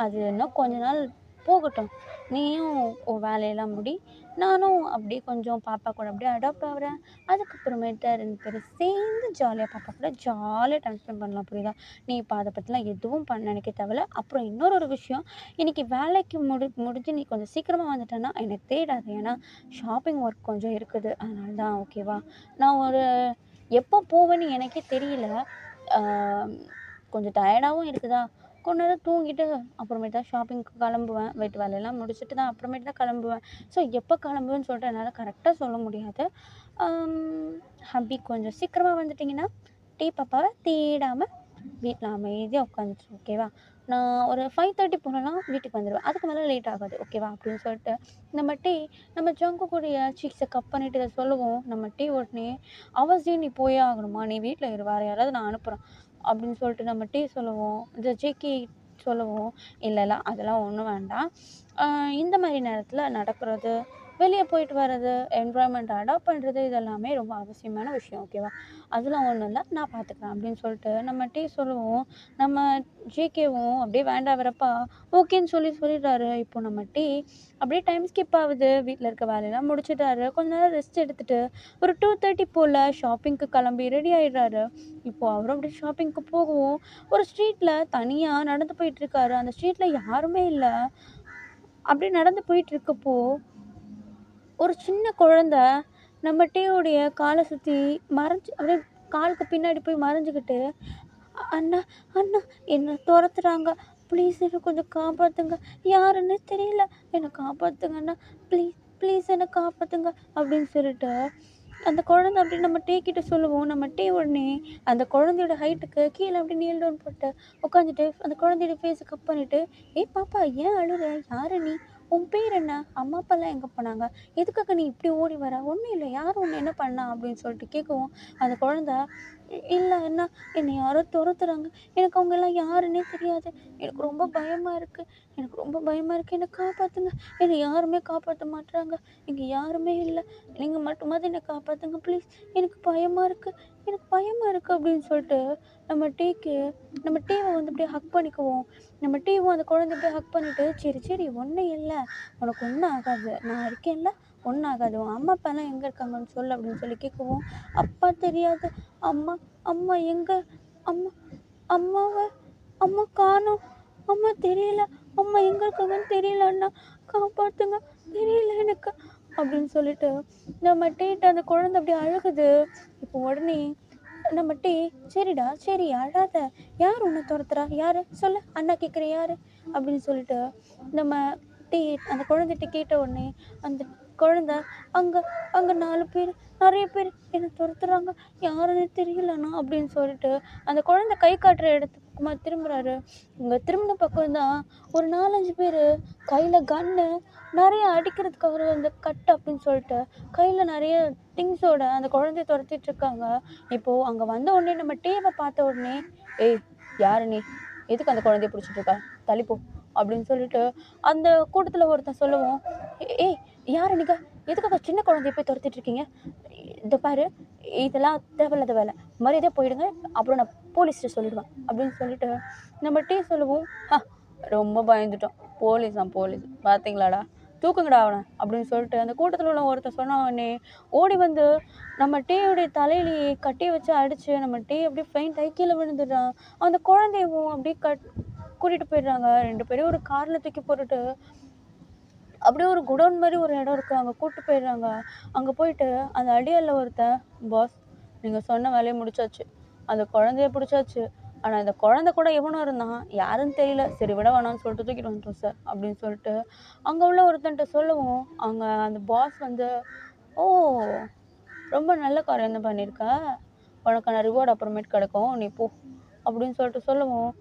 அது இன்னும் கொஞ்ச நாள் போகட்டும். நீயும் உன் வேலையெல்லாம் முடி. நானும் அப்படியே கொஞ்சம் பாப்பா கூட அப்படியே அடாப்ட் ஆகுறேன். அதுக்கப்புறமேட்டு 2 பேரும் சேர்ந்து ஜாலியாக பாப்பா கூட ஜாலியாக டைம் ஸ்பெண்ட் பண்ணலாம். புரியுதா? நீ இப்போ அதை பற்றிலாம் எதுவும் நினைக்க தேவையில்ல. அப்புறம் இன்னொரு விஷயம், இன்றைக்கி வேலைக்கு முடிஞ்சு நீ கொஞ்சம் சீக்கிரமாக வந்துட்டேன்னா எனக்கு தேடாது. ஏன்னா ஷாப்பிங் ஒர்க் கொஞ்சம் இருக்குது. அதனால தான் ஓகேவா? நான் எப்போ போவேன்னு எனக்கே தெரியல. கொஞ்சம் டயர்டாகவும் இருக்குதா, கொஞ்ச நேரம் தூங்கிட்டு அப்புறமேட்டு தான் ஷாப்பிங்க்கு கிளம்புவேன். வீட்டு வேலையெல்லாம் முடிச்சுட்டு தான் அப்புறமேட்டு தான் கிளம்புவேன். ஸோ எப்போ கிளம்புவேன்னு சொல்லிட்டு என்னால் கரெக்டாக சொல்ல முடியாது. ஹப்பி கொஞ்சம் சீக்கிரமாக வந்துட்டிங்கன்னா டீ பாப்பாவை தேடாமல் வீட்டில் அமைதியாக உட்காந்துட்டு ஓகேவா? நான் ஒரு 5:30 போலனா வீட்டுக்கு வந்துடுவேன். அதுக்கு மேலே லேட் ஆகாது ஓகேவா? அப்படின்னு சொல்லிட்டு நம்ம டீ நம்ம ஜங்கு கூடிய சீக்ஸை கட் பண்ணிவிட்டு இதை சொல்லுவோம். நம்ம டீ உடனே அவசியம் நீ போயே ஆகணுமா, நீ வீட்டில் இரு, வேறு யாராவது நான் அனுப்புகிறேன் அப்படின்னு சொல்லிட்டு நம்ம டீ சொல்லுவோம். இந்த ஜேகே சொல்லுவோம். இல்லை அதெல்லாம் ஒன்றும் வேண்டாம். இந்த மாதிரி நேரத்தில் நடக்கிறது, வெளியே போயிட்டு வர்றது, என்விரான்மெண்ட் அடாப்ட் பண்ணுறது இதெல்லாமே ரொம்ப அவசியமான விஷயம் ஓகேவா? அதெல்லாம் ஒன்றும் இல்லை, நான் பார்த்துக்கிறேன் அப்படின்னு சொல்லிட்டு நம்ம டீ சொல்லுவோம். நம்ம ஜேகேவும் அப்படியே வேண்டாம் வரப்பா ஓகேன்னு சொல்லிடுறாரு. இப்போ நம்ம டீ அப்படியே டைம் ஸ்கிப் ஆகுது. வீட்டில் இருக்க வேலையெல்லாம் முடிச்சிட்டாரு. கொஞ்ச நேரம் ரெஸ்ட் எடுத்துகிட்டு ஒரு 2:30 போல் ஷாப்பிங்க்கு கிளம்பி ரெடி ஆகிடுறாரு. இப்போது அவரும் அப்படியே ஷாப்பிங்க்கு போகவும் ஒரு ஸ்ட்ரீட்டில் தனியாக நடந்து போயிட்டுருக்காரு. அந்த ஸ்ட்ரீட்டில் யாருமே இல்லை. அப்படியே நடந்து போயிட்டுருக்கப்போ ஒரு சின்ன குழந்த நம்ம டீயோடைய காலை சுற்றி மறைஞ்சு அப்படியே காலுக்கு பின்னாடி போய் மறைஞ்சிக்கிட்டு அண்ணா அண்ணா என்னை துரத்துறாங்க, ப்ளீஸ் என்னை கொஞ்சம் காப்பாற்றுங்க, யாருன்னே தெரியல, என்னை காப்பாற்றுங்க அண்ணா, ப்ளீஸ் ப்ளீஸ் என்னை காப்பாற்றுங்க அப்படின்னு சொல்லிட்டு அந்த குழந்தை அப்படி நம்ம டீ கிட்ட சொல்லுவோம். நம்ம டீ உடனே அந்த குழந்தையோட ஹைட்டுக்கு கீழே அப்படி நீல் டவுன் போட்டு உட்காந்துட்டு அந்த குழந்தையோட ஃபேஸை கப் பண்ணிவிட்டு ஏய் பாப்பா ஏன் அழுற, யாரு நீ உன் பேர் என்ன? அம்மா அப்பாலாம் எங்கே போனாங்க? எதுக்காக நீ இப்படி ஓடி வர? ஒன்றும் இல்லை, யார் உன்னை என்ன பண்ணா அப்படின்னு சொல்லிட்டு கேட்கவும், அந்த குழந்த இல்லை அண்ணா, என்னை யாரோ துரத்துறாங்க, எனக்கு அவங்கெல்லாம் யாருன்னே தெரியாது, எனக்கு ரொம்ப பயமாக இருக்குது, எனக்கு ரொம்ப பயமாக இருக்குது, என்னை காப்பாற்றுங்க, என்னை யாருமே காப்பாற்ற மாட்டுறாங்க, இங்கே யாருமே இல்லை, நீங்கள் மட்டுமாவது என்னை காப்பாற்றுங்க ப்ளீஸ், எனக்கு பயமாக இருக்குது, எனக்கு பயமாக இருக்குது அப்படின்னு சொல்லிட்டு நம்ம டீவை வந்து அப்படியே ஹக் பண்ணிக்குவோம். நம்ம டீவும் அந்த குழந்தை அப்படியே ஹக் பண்ணிட்டு, சரி சரி ஒன்றும் இல்லை, உனக்கு ஒன்றும் ஆகாது, நான் இருக்கேன்ல, ஒன்றும் ஆகாது, உன் அம்மா அப்பாலாம் எங்கே இருக்காங்கன்னு சொல்லு அப்படின்னு சொல்லி கேட்கவும், அப்பா தெரியாது, அம்மா அம்மா எங்கே, அம்மா அம்மாவை அம்மா காணோம், அம்மா தெரியல, அம்மா எங்கே இருக்காங்கன்னு தெரியல அண்ணா, காப்பாற்றுங்க, தெரியல எனக்கு அப்படின்னு சொல்லிட்டு நம்ம டீட்ட அந்த குழந்தை அப்படியே அழுகுது. இப்போ உடனே நம்ம டீ, சரிடா சரி அழாத, யார் உன்னை துரத்துறா, யாரு சொல்லு, அண்ணா கேட்குற யாரு அப்படின்னு சொல்லிட்டு நம்ம டீ அந்த குழந்தைகிட்ட கேட்ட உடனே அந்த குழந்தை, அங்கே அங்கே 4 பேர், நிறைய பேர் என்னை துரத்துறாங்க, யாருன்னு தெரியலண்ணா அப்படின்னு சொல்லிட்டு அந்த குழந்தை கை காட்டுற இடத்துக்குமா திரும்புறாரு. இங்கே திரும்பின பக்கம் தான் ஒரு 4-5 பேர் கையில் கன்னு, நிறைய அடிக்கிறதுக்காக அந்த கட் அப்படின்னு சொல்லிட்டு கையில் நிறைய திங்ஸோட அந்த குழந்தைய துரத்திட்டு இருக்காங்க. இப்போது அங்கே வந்த உடனே நம்ம டீவை பார்த்த உடனே, ஏய் யாரு நீ, எதுக்கு அந்த குழந்தைய பிடிச்சிட்டு இருக்கா, தள்ளிப்போ அப்படின்னு சொல்லிட்டு அந்த கூட்டத்தில் ஒருத்தன் சொல்லுவோம், ஏய் யாரு நீங்க, எதுக்காக சின்ன குழந்தைய போய் துரத்திட்டு இருக்கீங்க, இந்த பாரு இதெல்லாம் தேவையில்லாத வேலை, மரியாதையாக போயிடுங்க, அப்புறம் நான் போலீஸ்கிட்ட சொல்லிடுவேன் அப்படின்னு சொல்லிட்டு நம்ம டீ சொல்லுவோம், ரொம்ப பயந்துட்டோம், போலீஸ் பார்த்தீங்களாடா, தூக்குங்கடா அவனை அப்படின்னு சொல்லிட்டு அந்த கூட்டத்தில் உள்ள ஒருத்தர் சொன்ன உடனே ஓடி வந்து நம்ம டீயோடைய தலையிலேயே கட்டி வச்சு அடித்து நம்ம டீ அப்படியே ஃபெயிண்ட் ஆகி கீழே விழுந்துடுறான். அந்த குழந்தையவும் அப்படியே கூட்டிகிட்டு போயிடுறாங்க. 2 பேரும் ஒரு காரில் தூக்கி போட்டுட்டு அப்படியே ஒரு குடோன் மாதிரி ஒரு இடம் இருக்குது, அங்கே கூப்பிட்டு போயிடுறாங்க. அங்கே போயிட்டு அந்த அடியாளில் ஒருத்தன், பாஸ் நீங்கள் சொன்ன வேலையை முடிச்சாச்சு, அந்த குழந்தைய பிடிச்சாச்சு, ஆனால் இந்த குழந்தை கூட எவனும் இருந்தான், யாருன்னு தெரியல, சரி விட வேணாம்னு சொல்லிட்டு தூக்கிட்டு வந்துட்டோம் சார் அப்படின்னு சொல்லிட்டு அங்கே உள்ள ஒருத்தன்ட்ட சொல்லவும், அங்கே அந்த பாஸ் வந்து, ஓ ரொம்ப நல்ல காரியம் தான் பண்ணியிருக்க, உனக்கான ரிவார்டு அப்புறமேட்டு கிடைக்கும், நீ போ அப்படின்னு சொல்லிட்டு சொல்லவும்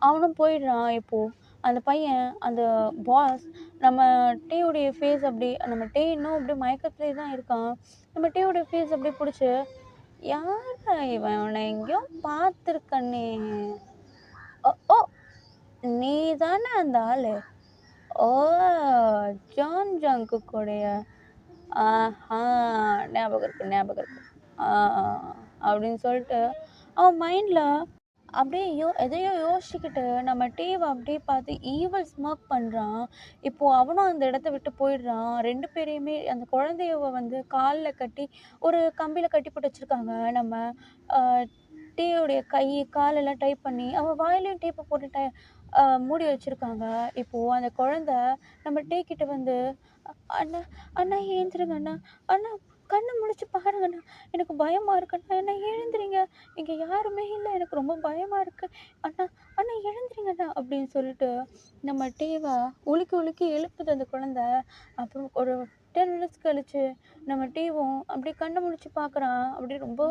அவனும் போயிடுறான். இப்போது அந்த பையன் அந்த பாஸ் நம்ம டீயோடைய ஃபேஸ் அப்படி, நம்ம டீ இன்னும் அப்படியே மயக்கத்துலேயே தான் இருக்கான். நம்ம டீயோடைய ஃபேஸ் அப்படியே பிடிச்சி, யாரா இவன், இவனை எங்கேயோ பார்த்துருக்கனே, ஓ ஓ நீ தானே அந்த ஆள், ஓ ஜான் ஜங்குக்குடைய, ஆஹா ஞாபகம் இருக்கு அப்படின்னு சொல்லிட்டு அவன் மைண்டில் அப்படியே எதையோ யோசிச்சுக்கிட்டு நம்ம டீவை அப்படியே பார்த்து ஈவல் ஸ்மோக் பண்ணுறான். இப்போது அவனும் அந்த இடத்த விட்டு போயிடுறான். 2 பேரையுமே அந்த குழந்தையவ வந்து காலில் கட்டி ஒரு கம்பியில் கட்டி போட்டு வச்சுருக்காங்க. நம்ம டீயோடைய கை காலெல்லாம் டைப் பண்ணி அவள் வாயிலையும் டேப்பை போட்டு மூடி வச்சுருக்காங்க. இப்போது அந்த குழந்த நம்ம டீ கிட்ட வந்து, அண்ணா அண்ணா ஏந்திருங்க அண்ணா, அண்ணா கண்ணை முழிச்சு பாருங்கண்ணா, எனக்கு பயமாக இருக்குண்ணா, என்ன எழுந்திரிங்க, இங்கே யாருமே இல்லை, எனக்கு ரொம்ப பயமாக இருக்குது அண்ணா, அண்ணா எழுந்திரிங்கண்ணா அப்படின்னு சொல்லிட்டு நம்ம டீவை உலுக்கி உலுக்கி எழுப்புது அந்த குழந்த. அப்புறம் ஒரு 10 மினிட்ஸ் கழிச்சு நம்ம டீவும் அப்படியே கண்ணை முழிச்சு பார்க்குறான். அப்படியே ரொம்ப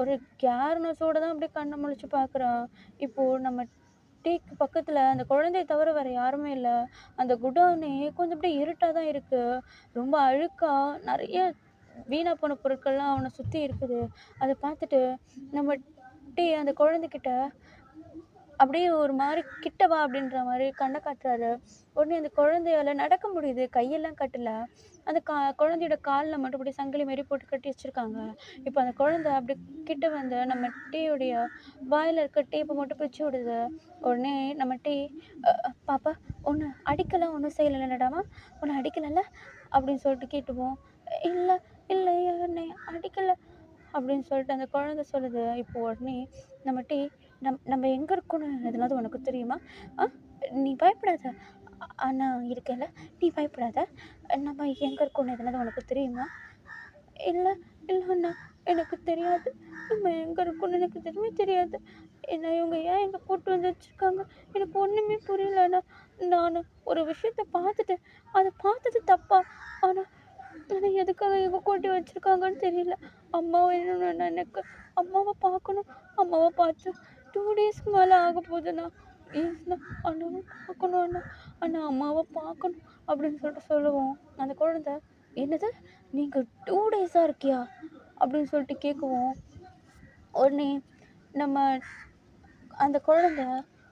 ஒரு கேர்னஸோடு தான் அப்படியே கண்ணை முழிச்சு பார்க்குறான். இப்போது நம்ம டீக்கு பக்கத்தில் அந்த குழந்தைய தவிர வேறு யாருமே இல்லை. அந்த குடோனே கொஞ்சம் அப்படியே இருட்டாக தான் இருக்குது, ரொம்ப அழுக்காக நிறைய வீணாக போன பொருட்கள்லாம் அவனை சுற்றி இருக்குது. அதை பார்த்துட்டு நம்ம டீ அந்த குழந்தைகிட்ட அப்படியே ஒரு மாதிரி கிட்ட வா அப்படின்ற மாதிரி கண்ணை காட்டுறாரு. உடனே அந்த குழந்தையால நடக்க முடியுது, கையெல்லாம் கட்டல, அந்த குழந்தையோட காலில் மட்டும் அப்படி சங்கிலி மாரி போட்டு கட்டி வச்சுருக்காங்க. இப்போ அந்த குழந்தை அப்படி கிட்ட வந்து நம்ம டீயோடைய வாயில் இருக்க டேப்பை மட்டும் பிச்சு விடுது. உடனே நம்ம டீ, பாப்பா ஒன்று அடிக்கலாம், ஒன்றும் செய்யலைல்லடாமா, ஒன்று அடிக்கலைல்ல அப்படின்னு சொல்லிட்டு கேட்டுவோம். இல்லை இல்லை என்னை அடிக்கலை அப்படின்னு சொல்லிட்டு அந்த குழந்தை சொல்லுது. இப்போ உடனே நம்ம டீ, நம்ம எங்கே இருக்கோன்னு எதனாவது உனக்கு தெரியுமா, நீ பயப்படாத அண்ணா இருக்கேல்ல, நீ பயப்படாத, நம்ம எங்கே இருக்கோன்னு எதனாவது உனக்கு தெரியுமா, இல்லை இல்லை அண்ணா எனக்கு தெரியாது, நம்ம எங்கே இருக்கோன்னு எனக்கு எதுவுமே தெரியாது, என்ன இவங்க ஏன் எங்கே கூட்டு வந்து வச்சுருக்காங்க, எனக்கு ஒன்றுமே புரியல அண்ணா, நான் ஒரு விஷயத்த பார்த்துட்டேன், அதை பார்த்தது தப்பா, ஆனால் ஆனால் எதுக்காக எங்கே கூட்டி வச்சுருக்காங்கன்னு தெரியல, அம்மாவை வேணும்ண்ணா, எனக்கு அம்மாவை பார்க்கணும், அம்மாவை பார்த்து 2 டேஸ்க்கு மேலே ஆக போகுதுண்ணா, ஏன்னா அண்ணாவை பார்க்கணும் அண்ணா, அண்ணா அம்மாவை பார்க்கணும் அப்படின்னு சொல்லிட்டு சொல்லுவோம். அந்த குழந்தை, என்னது நீங்கள் 2 டேஸாக இருக்கியா அப்படின்னு சொல்லிட்டு கேட்குவோம். உடனே நம்ம அந்த குழந்தை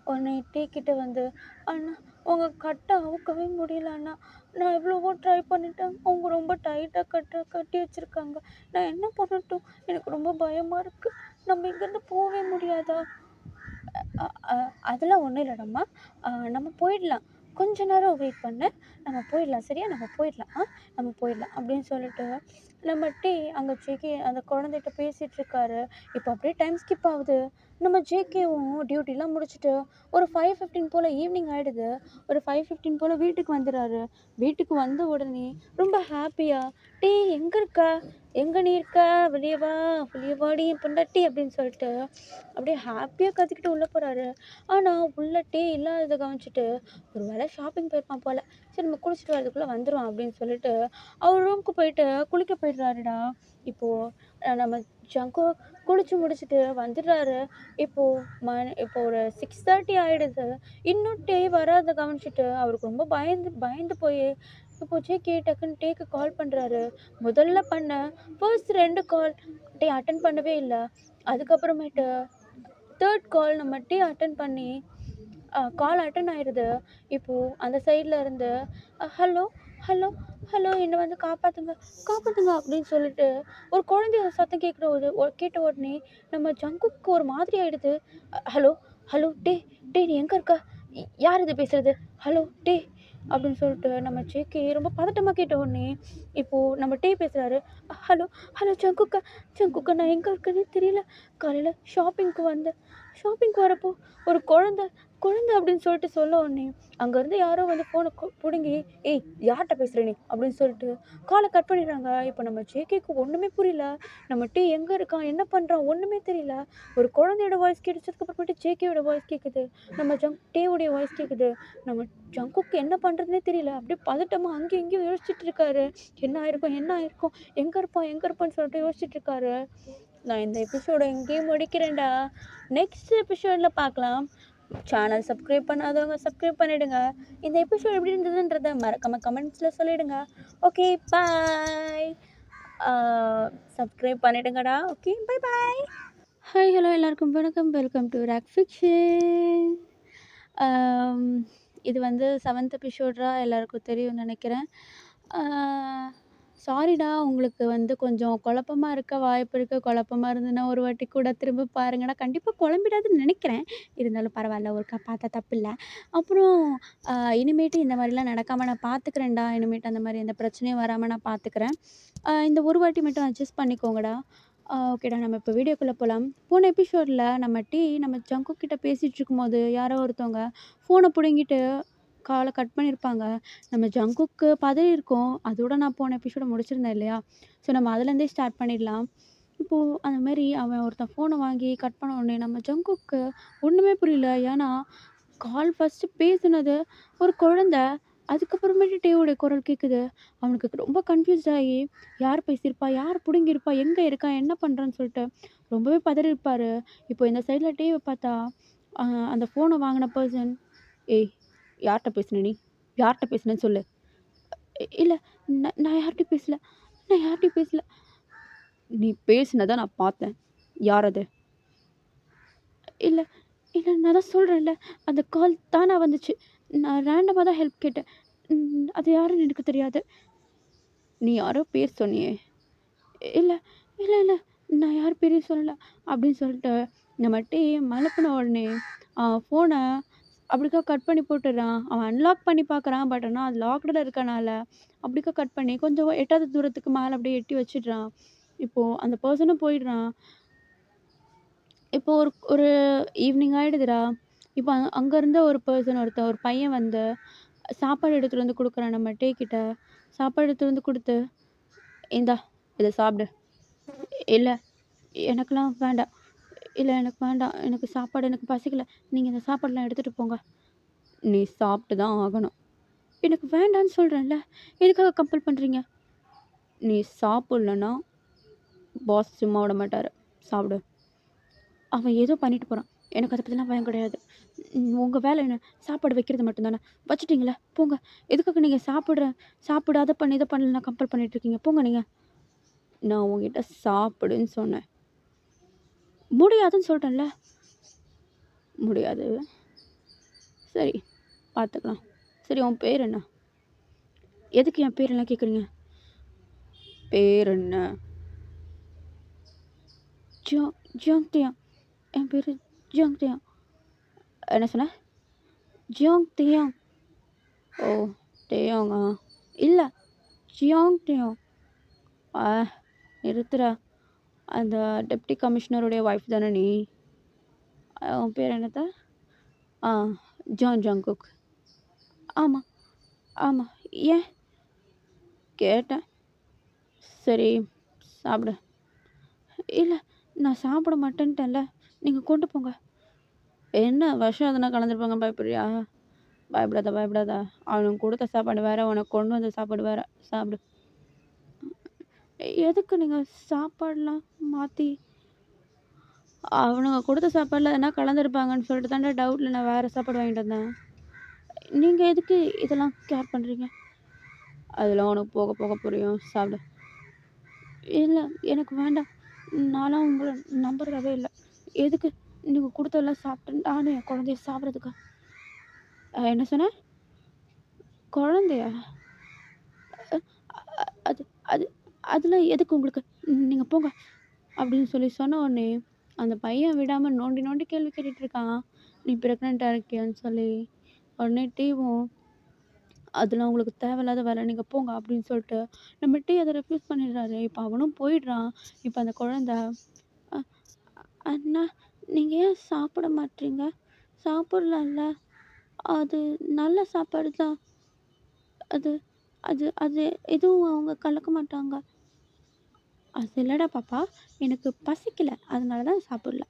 உடனே டீக்கிட்ட வந்து, அண்ணா உங்கள் கட்டை அவுக்கவே முடியல அண்ணா, நான் எவ்வளவோ ட்ரை பண்ணிட்டேன், அவங்க ரொம்ப டைட்டாக கட்டி வச்சுருக்காங்க, நான் என்ன பண்ணட்டும், எனக்கு ரொம்ப பயமாக இருக்குது, நம்ம இங்கேருந்து போகவே முடியாதா? அ அ அதெல்லாம் ஒன்றும் இல்லைடாம்மா, நம்ம போயிடலாம், கொஞ்ச நேரம் வெயிட் பண்ணு, நம்ம போயிடலாம் சரியா, நம்ம போயிடலாம், நம்ம போயிடலாம் அப்படின்னு சொல்லிட்டு நம்ம அங்கே ஜேகே அந்த குழந்தைகிட்ட பேசிகிட்டு இருக்காரு. இப்போ அப்படியே டைம் ஸ்கிப் ஆகுது. நம்ம ஜேகேவும் டியூட்டிலாம் முடிச்சுட்டு ஒரு 5:15 போல் ஈவினிங் ஆகிடுது. ஒரு 5:15 போல் வீட்டுக்கு வந்துடுறாரு. வீட்டுக்கு வந்த உடனே ரொம்ப ஹாப்பியாக, எங்கே இருக்க, எங்கே நீ இருக்க, வெளியே வா, வெளியே வாடி என் பொண்டாட்டி அப்படின்னு சொல்லிட்டு அப்படியே ஹாப்பியாக கத்திக்கிட்டு உள்ளே போகிறாரு. ஆனால் உள்ள இல்லாததை கவனிச்சிட்டு, ஒரு வேளை ஷாப்பிங் போயிருப்பான் போல், சரி நம்ம குளிச்சுட்டு வரதுக்குள்ளே வந்துடுவான் அப்படின்னு சொல்லிட்டு அவர் ரூமுக்கு போயிட்டு குளிக்க போயிடுறாருடா. இப்போது நம்ம ஜங்கு குளிச்சு முடிச்சுட்டு வந்துடுறாரு. இப்போ ஒரு 6:30 ஆகிடுது. இன்னும் வராத கவனிச்சிட்டு அவருக்கு ரொம்ப பயந்து பயந்து போய் இப்போ ஜேகே டக்குன்னு டேக்கு கால் பண்ணுறாரு. முதல்ல ஃபர்ஸ்ட் 2 கால் அட்டன் பண்ணவே இல்லை. அதுக்கப்புறமேட்டு 3rd கால் நம்ம அட்டன் பண்ணி கால் அட்டன் ஆயிடுது. இப்போது அந்த சைடில் இருந்து ஹலோ ஹலோ ஹலோ என்னை வந்து காப்பாற்றுங்க காப்பாற்றுங்க அப்படின்னு சொல்லிட்டு ஒரு குழந்தைய சத்தம் கேட்ட உடனே நம்ம ஜங்குக்கு ஒரு மாதிரி ஆயிடுது. ஹலோ ஹலோ நீ எங்கே இருக்க, யார் இது பேசுறது, ஹலோ அப்படின்னு சொல்லிட்டு நம்ம ஜேகே ரொம்ப பதட்டமாக கேட்ட உடனே இப்போது நம்ம பேசுகிறாரு. ஹலோ ஹலோ ஜங்குக்கா நான் எங்கே இருக்கேன்னு தெரியல, காலையில் ஷாப்பிங்க்கு வரப்போ ஒரு குழந்தை அப்படின்னு சொல்லிட்டு சொல்ல உடனே அங்கேருந்து யாரோ வந்து ஃபோனை பிடுங்கி, ஏய் யார்கிட்ட பேசுகிற நீ அப்படின்னு சொல்லிட்டு காலை கட் பண்ணிடுறாங்க. இப்போ நம்ம ஜேகேக்கு ஒன்றுமே புரியல. நம்ம எங்கே இருக்கான், என்ன பண்ணுறான் ஒன்றுமே தெரியல. ஒரு குழந்தையோட வாய்ஸ் கேட்டதுக்கப்புறமேட்டு ஜேகேயோட வாய்ஸ் கேட்குது, நம்ம டேவுடைய வாய்ஸ் கேட்குது. நம்ம ஜங்குக்கு என்ன பண்ணுறதுனே தெரியல. அப்படியே பதட்டமாக அங்கேயும் இங்கேயும் யோசிச்சுட்டு இருக்காரு. என்ன ஆயிருக்கும், எங்கே இருப்பான்னு சொல்லிட்டு யோசிச்சுட்டு இருக்காரு. நான் இந்த எபிசோட எங்கேயே முடிக்கிறேன்டா. நெக்ஸ்ட் எபிசோடில் பார்க்கலாம். சேனல் சப்ஸ்கிரைப் பண்ணாதவங்க சப்ஸ்கிரைப் பண்ணிவிடுங்க. இந்த எபிசோட் எப்படி இருந்ததுன்றதை மறக்காமல் கமெண்ட்ஸில் சொல்லிவிடுங்க. Okay bye. சப்ஸ்கிரைப் பண்ணிவிடுங்கடா. Okay bye bye. Hi hello எல்லாருக்கும் வணக்கம். Welcome to rock fiction. இது வந்து 7th எபிசோடா எல்லாருக்கும் தெரியும்னு நினைக்கிறேன். சாரிடா, உங்களுக்கு வந்து கொஞ்சம் குழப்பமா இருக்க வாய்ப்பு இருக்குது. குழப்பமா இருந்ததுன்னா ஒரு வாட்டி கூட திரும்ப பாருங்கடா. கண்டிப்பாக குழம்பிடாதுன்னு நினைக்கிறேன். இருந்தாலும் பரவாயில்ல, ஒருக்கா பார்த்தா தப்பில்ல. அப்புறம் இனிமேட்டு இந்த மாதிரிலாம் நடக்காமல் நான் பார்த்துக்கிறேன்டா. இனிமேட்டு அந்த மாதிரி எந்த பிரச்சனையும் வராமல் நான் பார்த்துக்கிறேன். இந்த ஒரு வாட்டி மட்டும் அட்ஜஸ்ட் பண்ணிக்கோங்கடா. ஓகேடா, நம்ம இப்போ வீடியோக்குள்ளே போகலாம். போன எபிசோடில் நம்ம ஜங்கு கிட்ட பேசிகிட்டு இருக்கும்போது யாரோ ஒருத்தவங்க ஃபோனை பிடுங்கிட்டு காலை கட் பண்ணியிருப்பாங்க. நம்ம ஜங்குக்கு பதறியிருக்கும். அதோட நான் போன எபிசோட முடிச்சிருந்தேன் இல்லையா? ஸோ நம்ம அதுலேருந்தே ஸ்டார்ட் பண்ணிடலாம். இப்போது அந்த மாரி அவன் ஒருத்தன் ஃபோனை வாங்கி கட் பண்ண உடனே நம்ம ஜங்குக்கு ஒன்றுமே புரியல. ஏன்னா கால் ஃபஸ்ட்டு பேசுனது ஒரு குழந்த. அதுக்கப்புறமேட்டு டேவோடைய குரல் கேட்குது. அவனுக்கு ரொம்ப கன்ஃப்யூஸ்ட் ஆகி யார் பேசியிருப்பா, யார் பிடுங்கியிருப்பா, எங்கே இருக்கான், என்ன பண்ணுறான்னு சொல்லிட்டு ரொம்பவே பதறியிருப்பார். இப்போ இந்த சைடில் டேவை பார்த்தா அந்த ஃபோனை வாங்கின பர்சன், ஏய் யார்கிட்ட பேசுன நீ, யார்கிட்ட பேசுனேன்னு சொல்லு. இல்லை, நான் யார்கிட்டையும் பேசல. நீ பேசுனதை நான் பார்த்தேன். யார் அது? இல்லை நான் தான் சொல்கிறேன்ல, அந்த கால் தானாக வந்துச்சு. நான் ரேண்டமாக தான் ஹெல்ப் கேட்டேன். அது யாருன்னு எனக்கு தெரியாது. நீ யாரோ பேர் சொன்னியே. இல்லை நான் யார் பேரையும் சொல்லலை அப்படின்னு சொல்லிட்டு நம்ம மலப்பின உடனே ஃபோனை அப்படிக்கா கட் பண்ணி போட்டுடுறான். அவன் அன்லாக் பண்ணி பார்க்குறான். பட் ஆனால் அது லாக்டில் இருக்கனால அப்படிக்கா கட் பண்ணி கொஞ்சம் எட்டாத தூரத்துக்கு மேலே அப்படியே எட்டி வச்சிடுறான். இப்போது அந்த பர்சனும் போயிடுறான். இப்போது ஒரு ஈவினிங் ஆகிடுதுடா. இப்போ அங்கே இருந்த ஒரு ஒரு பையன் வந்து சாப்பாடு எடுத்துகிட்டு வந்து கொடுக்குறான் நம்ம கிட்ட. சாப்பாடு எடுத்துகிட்டு வந்து கொடுத்து, இந்தா இதை சாப்பிடு. இல்லை எனக்கெலாம் வேண்டாம். இல்லை எனக்கு வேண்டாம், எனக்கு சாப்பாடு எனக்கு பசிக்கல, நீங்கள் இந்த சாப்பாடெலாம் எடுத்துகிட்டு போங்க. நீ சாப்பிட்டு தான் ஆகணும். எனக்கு வேண்டான்னு சொல்கிறேன்ல, எதுக்காக கம்பல் பண்ணுறீங்க? நீ சாப்பிட்லன்னா பாஸ் சும்மா விட மாட்டார். சாப்பிடு. அவன் ஏதோ பண்ணிட்டு போகிறான். எனக்கு அதை பற்றிலாம் பயம் கிடையாது. உங்க வேலை என்ன? சாப்பாடு வைக்கிறது மட்டும் தானே. வச்சுட்டீங்களா? போங்க. எதுக்காக நீங்க சாப்பிடு அத பண்ணு, இத பண்ணுன்னு கம்பல் பண்ணிட்டு இருக்கீங்க. போங்க நீங்க. நான் உன்கிட்ட சாப்பிடுன்னு சொன்னேன். முடியாதுன்னு சொல்ட்டேன்ல. முடியாது. சரி, பார்த்துக்கலாம். சரி, உன் பேர் என்ன? எதுக்கு என் பேரெல்லாம் கேட்குறீங்க? பேர் என்ன? Jiang Jiang தியாங். என் பேரு ஜியாங் தியாங். என்ன சொன்ன? ஜியாங் தியாங். ஓ! டேயாங்கா? இல்ல. ஜியாங் தியாங். ஆ நிறுத்துடா. அந்த டெப்டி கமிஷனருடைய ஒய்ஃப் தானே நீ? உன் பேர் என்னது? ஆ ஜான் ஜங்குக். ஆமா, ஆமா. ஏன்? கேட்டேன். சரி, சாப்பிடு. இல்ல, நான் சாப்பிட மாட்டேன்ட்டேன்ல. நீங்க கொண்டு போங்க. என்ன விஷம் எதுனா கலந்துருப்பாங்க பயப்படுறியா? பயப்படாத, பயப்படாத. அவனுங்க குடுத்த சாப்பாடு வேற, உனக்கு கொண்டு வந்த சாப்பாடு வேற. சாப்பிடு. எதுக்கு நீங்க சாப்பாடுலாம் மாத்தி அவனுங்க குடுத்த சாப்பாடுல எதனா கலந்துருப்பாங்கன்னு சொல்லிட்டு தான்டா டவுட்ல நான் வேற சாப்பாடு வாங்கிட்டு வந்தேன். நீங்க எதுக்கு இதெல்லாம் கேர் பண்றீங்க? அதெல்லாம் உனக்கு போக போக புரியும். சாப்பிடு. இல்ல, எனக்கு வேண்டாம். நான்லாம் உங்கள நம்புறதாவே இல்ல. எதுக்கு நீங்க குடுத்ததெல்லாம் சாப்பிட்டு நானும் என் குழந்தைய சாப்பிட்றதுக்கா? என்ன சொன்ன? குழந்தையா? அ அது அது அதெல்லாம் எதுக்கு உங்களுக்கு? நீங்க போங்க. அப்படின்னு சொன்ன உடனே, அந்த பையன் விடாம நோண்டி நோண்டி கேள்வி கேட்டுட்டு இருக்கான். நீ பிரெக்னன்ட்டா இருக்கியான்னு சொல்லி. உடனே டீவும், அதெல்லாம் உங்களுக்கு தேவையில்லாத வேலை. நீங்க போங்க அப்படின்னு சொல்லிட்டு, நம்ம டீ அத ரெஃப்யூஸ் பண்ணிடுறாரு. இப்ப அவனும் போயிடுறான். இப்ப அந்த குழந்தை, அ அண்ணா நீங்க ஏன் சாப்பிட மாட்றீங்க? சாப்பிடலாம்ல. அது நல்ல சாப்பாடு தான். அது அது அது எதுவும் அவங்க கலக்க மாட்டாங்க. அது இல்லடா பாப்பா, எனக்கு பசிக்கல. அதனால தான் சாப்பிடல.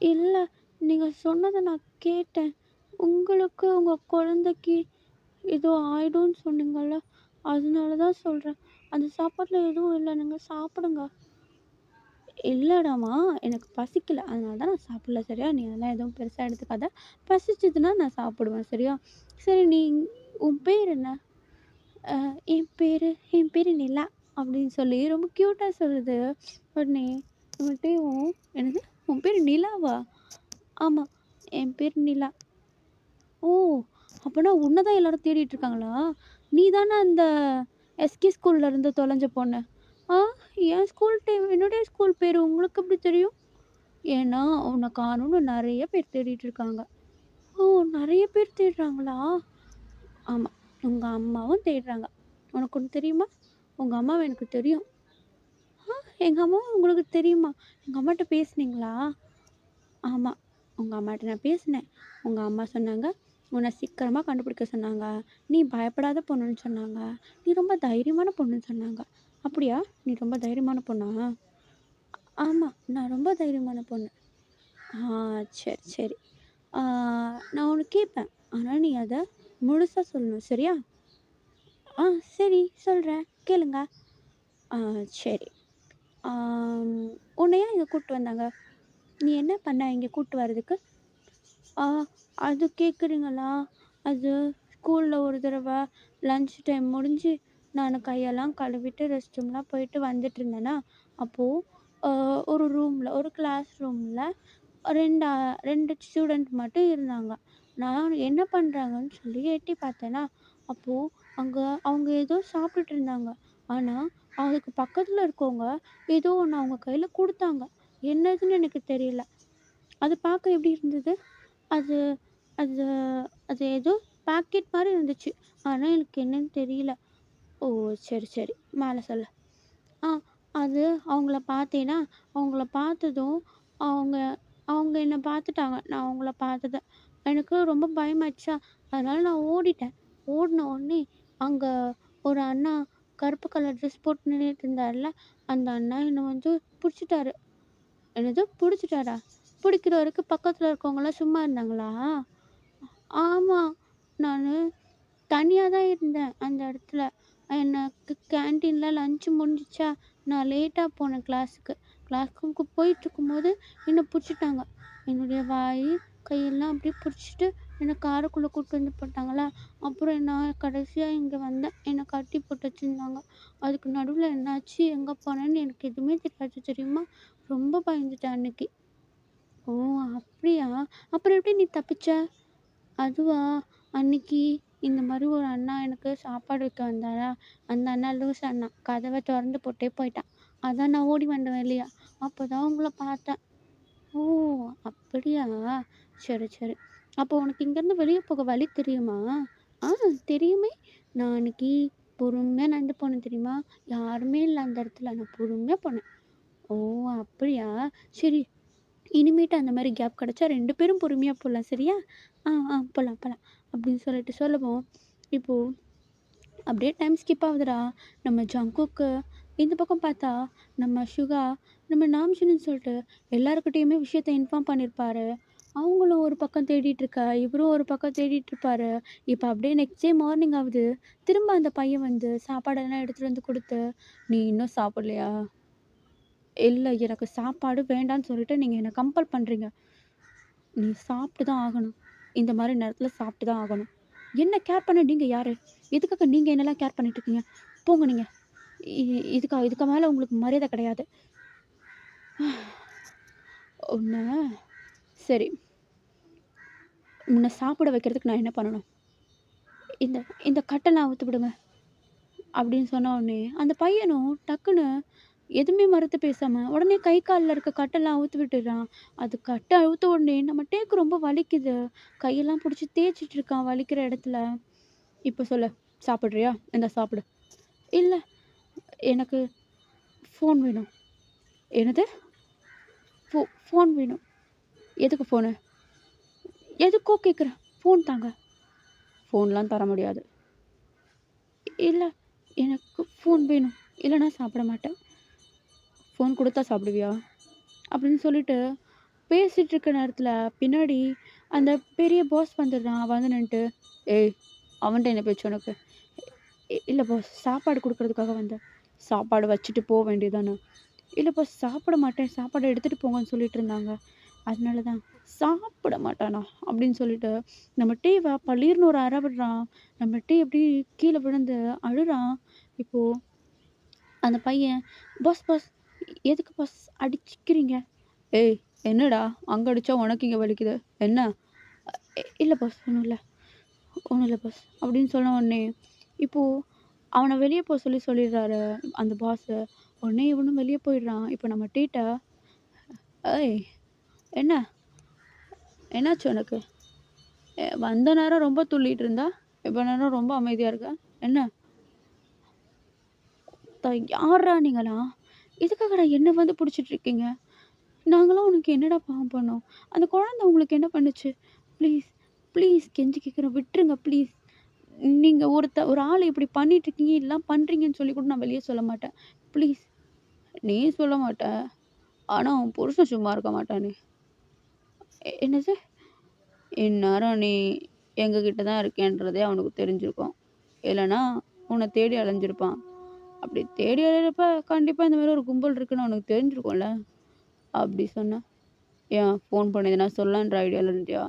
இல்ல, நீங்க சொன்னத நான் கேட்டேன். உங்களுக்கு உங்க குழந்தைக்கு ஏதோ ஆயிடும்னு சொன்னீங்கல்ல. அதனால தான் சொல்றேன். அந்த சாப்பாட்ல எதுவும் இல்ல. நீங்க சாப்பிடுங்க. இல்லடாம்மா, எனக்கு பசிக்கல. அதனால தான் நான் சாப்பிடல. சரியா? நீ அதெல்லாம் எதுவும் பெருசா எடுத்துக்காத. பசிச்சதுன்னா நான் சாப்பிடுவேன். சரியா? சரி, உன் பேர் என்ன? அ என் பேரு நிலா அப்படின்னு சொல்லி ரொம்ப கியூட்டா சொல்லுது. உடனே இவன்ட்டயும், என்னது? உன் பேரு நிலாவா? ஆமா, என் பேர் நிலா. ஓ! அப்பன்னா உன்ன தான் எல்லாரும் தேடிட்டு இருக்காங்களா? நீ தானே அந்த எஸ்கே ஸ்கூல்ல இருந்து தொலைஞ்ச பொண்ணு. ஆ என் ஸ்கூல் டைம் என்னுடைய ஸ்கூல் பேரு உங்களுக்கு எப்படி தெரியும்? ஏன்னா, உன்ன காணோம்னு நெறைய பேர் தேடிட்டு இருக்காங்க. ஓ! நெறைய பேர் தேடுறாங்களா? ஆமா. உங்க அம்மாவும் தேடுறாங்க. உனக்கு ஒண்ணு தெரியுமா? உங்க அம்மாவ எனக்கு தெரியும். ஆ எங்க அம்மாவ உங்களுக்கு தெரியுமா? எங்க அம்மாட்ட பேசுனீங்களா? ஆமா. உங்க அம்மாட்ட நான் பேசினேன். உங்க அம்மா சொன்னாங்க, "உன்ன சீக்கிரமா கண்டுபிடிக்க சொன்னாங்க. நீ பயப்படாத பொண்ணுன்னு சொன்னாங்க. நீ ரொம்ப தைரியமான பொண்ணுன்னு சொன்னாங்க." அப்படியா? நீ ரொம்ப தைரியமான பொண்ணா? ஆமா. நான் ரொம்ப தைரியமான பொண்ணு. ஆ சரி, சரி. ஆ நான் ஒண்ணு கேட்பேன். ஆனா நீ அத முழுசா சொல்லணும். சரியா? ஆ சரி, சொல்றேன். கேளுங்க. ஆ சரி. ஆம் உன்ன ஏன் இங்க கூட்டு வந்தாங்க? நீ என்ன பண்ண இங்க கூட்டு வரதுக்கு? ஆ அது கேட்குறீங்களா? அது ஸ்கூல்ல ஒரு தடவ லஞ்ச் டைம் முடிஞ்சு, நானு கையெல்லாம் கழுவிட்டு ரெஸ்ட் ரூம்லாம் போயிட்டு வந்துட்டுருந்தேனா, அப்போ அ ஒரு கிளாஸ் ரூம்ல 2 ஸ்டூடெண்ட் மட்டும் இருந்தாங்க. நான் என்ன பண்றாங்கன்னு சொல்லி எட்டி பார்த்தேனா, அப்போ அங்க அவங்க ஏதோ சாப்பிட்டுட்டு இருந்தாங்க. ஆனா, அதுக்கு பக்கத்துல இருக்கவங்க ஏதோ ஒண்ணு அவங்க கையில குடுத்தாங்க. என்னதுன்னு எனக்கு தெரியல. அது பார்க்க எப்படி இருந்தது? அது அது அது ஏதோ பாக்கெட் மாரி இருந்துச்சு. ஆனா எனக்கு என்னன்னு தெரியல. ஓ! சரி, சரி. மேல சொல்லு. ஆ அது அவங்கள பார்த்தேனா, அவங்கள பார்த்ததும் அவங்க அவங்க என்ன பார்த்துட்டாங்க. நான் அவங்கள பார்த்தத. எனக்கு ரொம்ப பயமாயிடுச்சா, அதனால நான் ஓடிட்டேன். ஓடுன உடனே அங்க ஒரு அண்ணா கருப்பு கலர் ட்ரெஸ் போட்டு நின்னுட்டு இருந்தார்ல, அந்த அண்ணா என்ன வந்து புடிச்சுட்டாரு. என்னது புடிச்சுட்டாரா? புடிக்கிற வரைக்கும் பக்கத்துல இருக்கவங்கலாம் சும்மா இருந்தாங்களா? ஆமா. நானு தனியா தான் இருந்தேன் அந்த இடத்துல. எனக்கு கேன்டீன்ல லஞ்ச் முடிஞ்சிச்சா, நான் லேட்டா போனேன் கிளாஸுக்கு. கிளாஸ்க்கு போயிட்டுருக்கும்போது என்ன புடிச்சுட்டாங்க. என்னுடைய வாய், கையெல்லாம் அப்படியே பிடிச்சிட்டு என்ன காருக்குள்ளே கூப்பிட்டு வந்து போட்டாங்களா. அப்புறம் நான் கடைசியாக இங்கே வந்தேன். என்னை கட்டி போட்டு வச்சுருந்தாங்க. அதுக்கு நடுவில் என்னாச்சு எங்கே போனேன்னு எனக்கு எதுவுமே தெரியாது தெரியுமா. ரொம்ப பயந்துட்டேன் அன்னைக்கு. ஓ! அப்படியா? அப்புறம் எப்படி நீ தப்பிச்ச? அதுவா, அன்னைக்கு இந்த மாரி ஒரு அண்ணா எனக்கு சாப்பாடு வைக்க வந்தாரா, அந்த அண்ணா லூசு அண்ணா. கதவ தொறந்து போட்டே போயிட்டான். அதான் நான் ஓடி வந்தேன் வெளிய. அப்பதான் உங்கள பார்த்தேன். ஓ! அப்படியா? சரி, சரி. அப்போ உனக்கு இங்கேருந்து வெளிய போக வழி தெரியுமா? ஆ, தெரியுமே. நான் அன்னைக்கு பொறுமையா நடந்து போனேன் தெரியுமா? யாருமே இல்ல அந்த இடத்துல. நான் பொறுமையா போனேன். ஓ! அப்படியா? சரி. இனிமேட்டு அந்த மாரி கேப் கிடைச்சா 2 பேரும் பொறுமையா போலாம் சரியா? போலாம், போலாம். அப்படின்னு சொல்லிட்டு சொல்லவும், இப்போ அப்படியே டைம் ஸ்கிப் ஆகுதுடா. நம்ம ஜங்குக்கு இந்த பக்கம் பார்த்தா, நம்ம சுகா, நம்ம நாம்ஷின்னு சொல்லிட்டு எல்லார்கிட்டயுமே விஷயத்த இன்ஃபார்ம் பண்ணியிருப்பாரு. அவங்களும் ஒரு பக்கம் தேடிட்டு இருக்கா, இவரும் ஒரு பக்கம் தேடிட்டு இருப்பாரு. இப்போ அப்படியே நெக்ஸ்ட் டே மார்னிங் ஆகுது. திரும்ப அந்த பையன் வந்து சாப்பாடெல்லாம் எடுத்துட்டு வந்து குடுத்து, "நீ இன்னும் சாப்பிடலையா?" "இல்ல எனக்கு சாப்பாடு வேண்டான்னு சொல்லிட்டு நீங்க என்ன கம்பல் பண்றீங்க." "நீ சாப்பிட்டு தான் ஆகணும். இந்த மாரி நேரத்தில சாப்பிட்டு தான் ஆகணும்." "என்ன கேர் பண்ண நீங்க யாரு? எதுக்காக நீங்க என்னலாம் கேர் பண்ணிட்டு இருக்கீங்க? போங்க நீங்க. இதுக்கு மேல உங்களுக்கு மரியாதை கிடையாது." உன்ன சரி. உன்ன சாப்பிட வைக்கிறதுக்கு நான் என்ன பண்ணணும்? இந்த இந்த கட்டெல்லாம் அவுத்து விடுங்க. அப்படின்னு சொன்ன உடனே, அந்த பையனும் டக்குன்னு எதுவுமே மறுத்து பேசாம, உடனே கை கால்ல இருக்க கட்டெல்லாம் அவுத்து விட்டுறான். அது கட்ட அவுத்த உடனே நம்ம டேக்கு ரொம்ப வலிக்குது. கையெல்லாம் புடிச்சு தேய்ச்சுட்டு இருக்கான் வலிக்கிற இடத்துல. "இப்ப சொல்லு, சாப்பிடுறியா? இந்தா சாப்பிடு." "இல்ல, எனக்கு ஃபோன் வேணும்." "என்னது? ஃபோன் வேணும்." "எதுக்கு ஃபோனு?" "எதுக்கோ கேட்குறேன். ஃபோன் தாங்க." "ஃபோன்லாம் தர முடியாது." "இல்ல, எனக்கு ஃபோன் வேணும். இல்லன்னா சாப்பிட மாட்டேன்." "ஃபோன் குடுத்தா சாப்பிடுவியா?" அப்படின்னு சொல்லிட்டு பேசிட்டு இருக்க நேரத்துல பின்னாடி அந்த பெரிய பாஸ் வந்துடுறான். வந்து நின்னுட்டு, "ஏய், அவன்ட்ட என்ன பேச்சு உனக்கு?" இல்ல பாஸ், சாப்பாடு குடுக்குறதுக்காக வந்தேன்." "சாப்பாடு வச்சுட்டு போ வேண்டியதுதானே?" "இல்ல பாஸ், சாப்பிட மாட்டேன். சாப்பாடு எடுத்துட்டு போங்கன்னு சொல்லிட்டு இருந்தாங்க. அதனால தான்." "சாப்பிட மாட்டானா?" அப்படின்னு சொல்லிட்டு நம்ம டீவ பளீர்னு ஒரு அற விடுறான். நம்ம டீ அப்படியே கீழ விழுந்து அழுறான். இப்போ அந்த பையன், "பாஸ் பாஸ், எதுக்கு பாஸ் அடிச்சுக்கிறீங்க?" "ஏய், என்னடா அங்க அடிச்சா உனக்கு இங்க வலிக்குது. என்ன?" இல்ல பாஸ், ஒண்ணும் இல்ல. ஒண்ணும் இல்ல பாஸ்." அப்படின்னு சொன்ன உடனே, இப்போ அவன வெளிய போ சொல்லிடுறாரு அந்த பாஸு. உடனே இவனும் வெளிய போயிடுறான். இப்போ நம்ம டீட்ட, "ஏய், என்ன? என்னாச்சு உனக்கு? வந்த நேரம் ரொம்ப துள்ளிட்டு இருந்தா, இவ்வளோ நேரம் ரொம்ப அமைதியா இருக்க. என்ன? யார்றா நீங்கலாம்? எதுக்காகடா என்ன வந்து புடிச்சிட்டு இருக்கீங்க? நாங்கலாம் உனக்கு என்னடா பாவம் பண்ணோம்? அந்த குழந்தை உங்களுக்கு என்ன பண்ணுச்சு? ப்ளீஸ், ப்ளீஸ் கெஞ்சி கேட்குறேன் விட்டுருங்க ப்ளீஸ். நீங்க ஒரு ஆள இப்படி பண்ணிட்டு இருக்கீங்க, இதெல்லாம் பண்றீங்கன்னு சொல்லி கூட நான் வெளிய சொல்ல மாட்டேன். ப்ளீஸ்." "நீ சொல்ல மாட்ட. ஆனா உன் புருஷன் சும்மா இருக்க மாட்டானே." என்னது?" "இந்நேரம் நீ எங்ககிட்ட தான் இருக்கேன்றதே அவனுக்கு தெரிஞ்சிருக்கும். இல்லன்னா உன்ன தேடி அலைஞ்சிருப்பான். அப்படி தேடி அலையிறப்ப கண்டிப்பா இந்த மாரி ஒரு கும்பல் இருக்குன்னு அவனுக்கு தெரிஞ்சிருக்கும்ல." அப்படி சொன்னேன். "ஏன் ஃபோன் பண்ணி எதனா சொல்லலான்ற ஐடியால இருந்தியா?"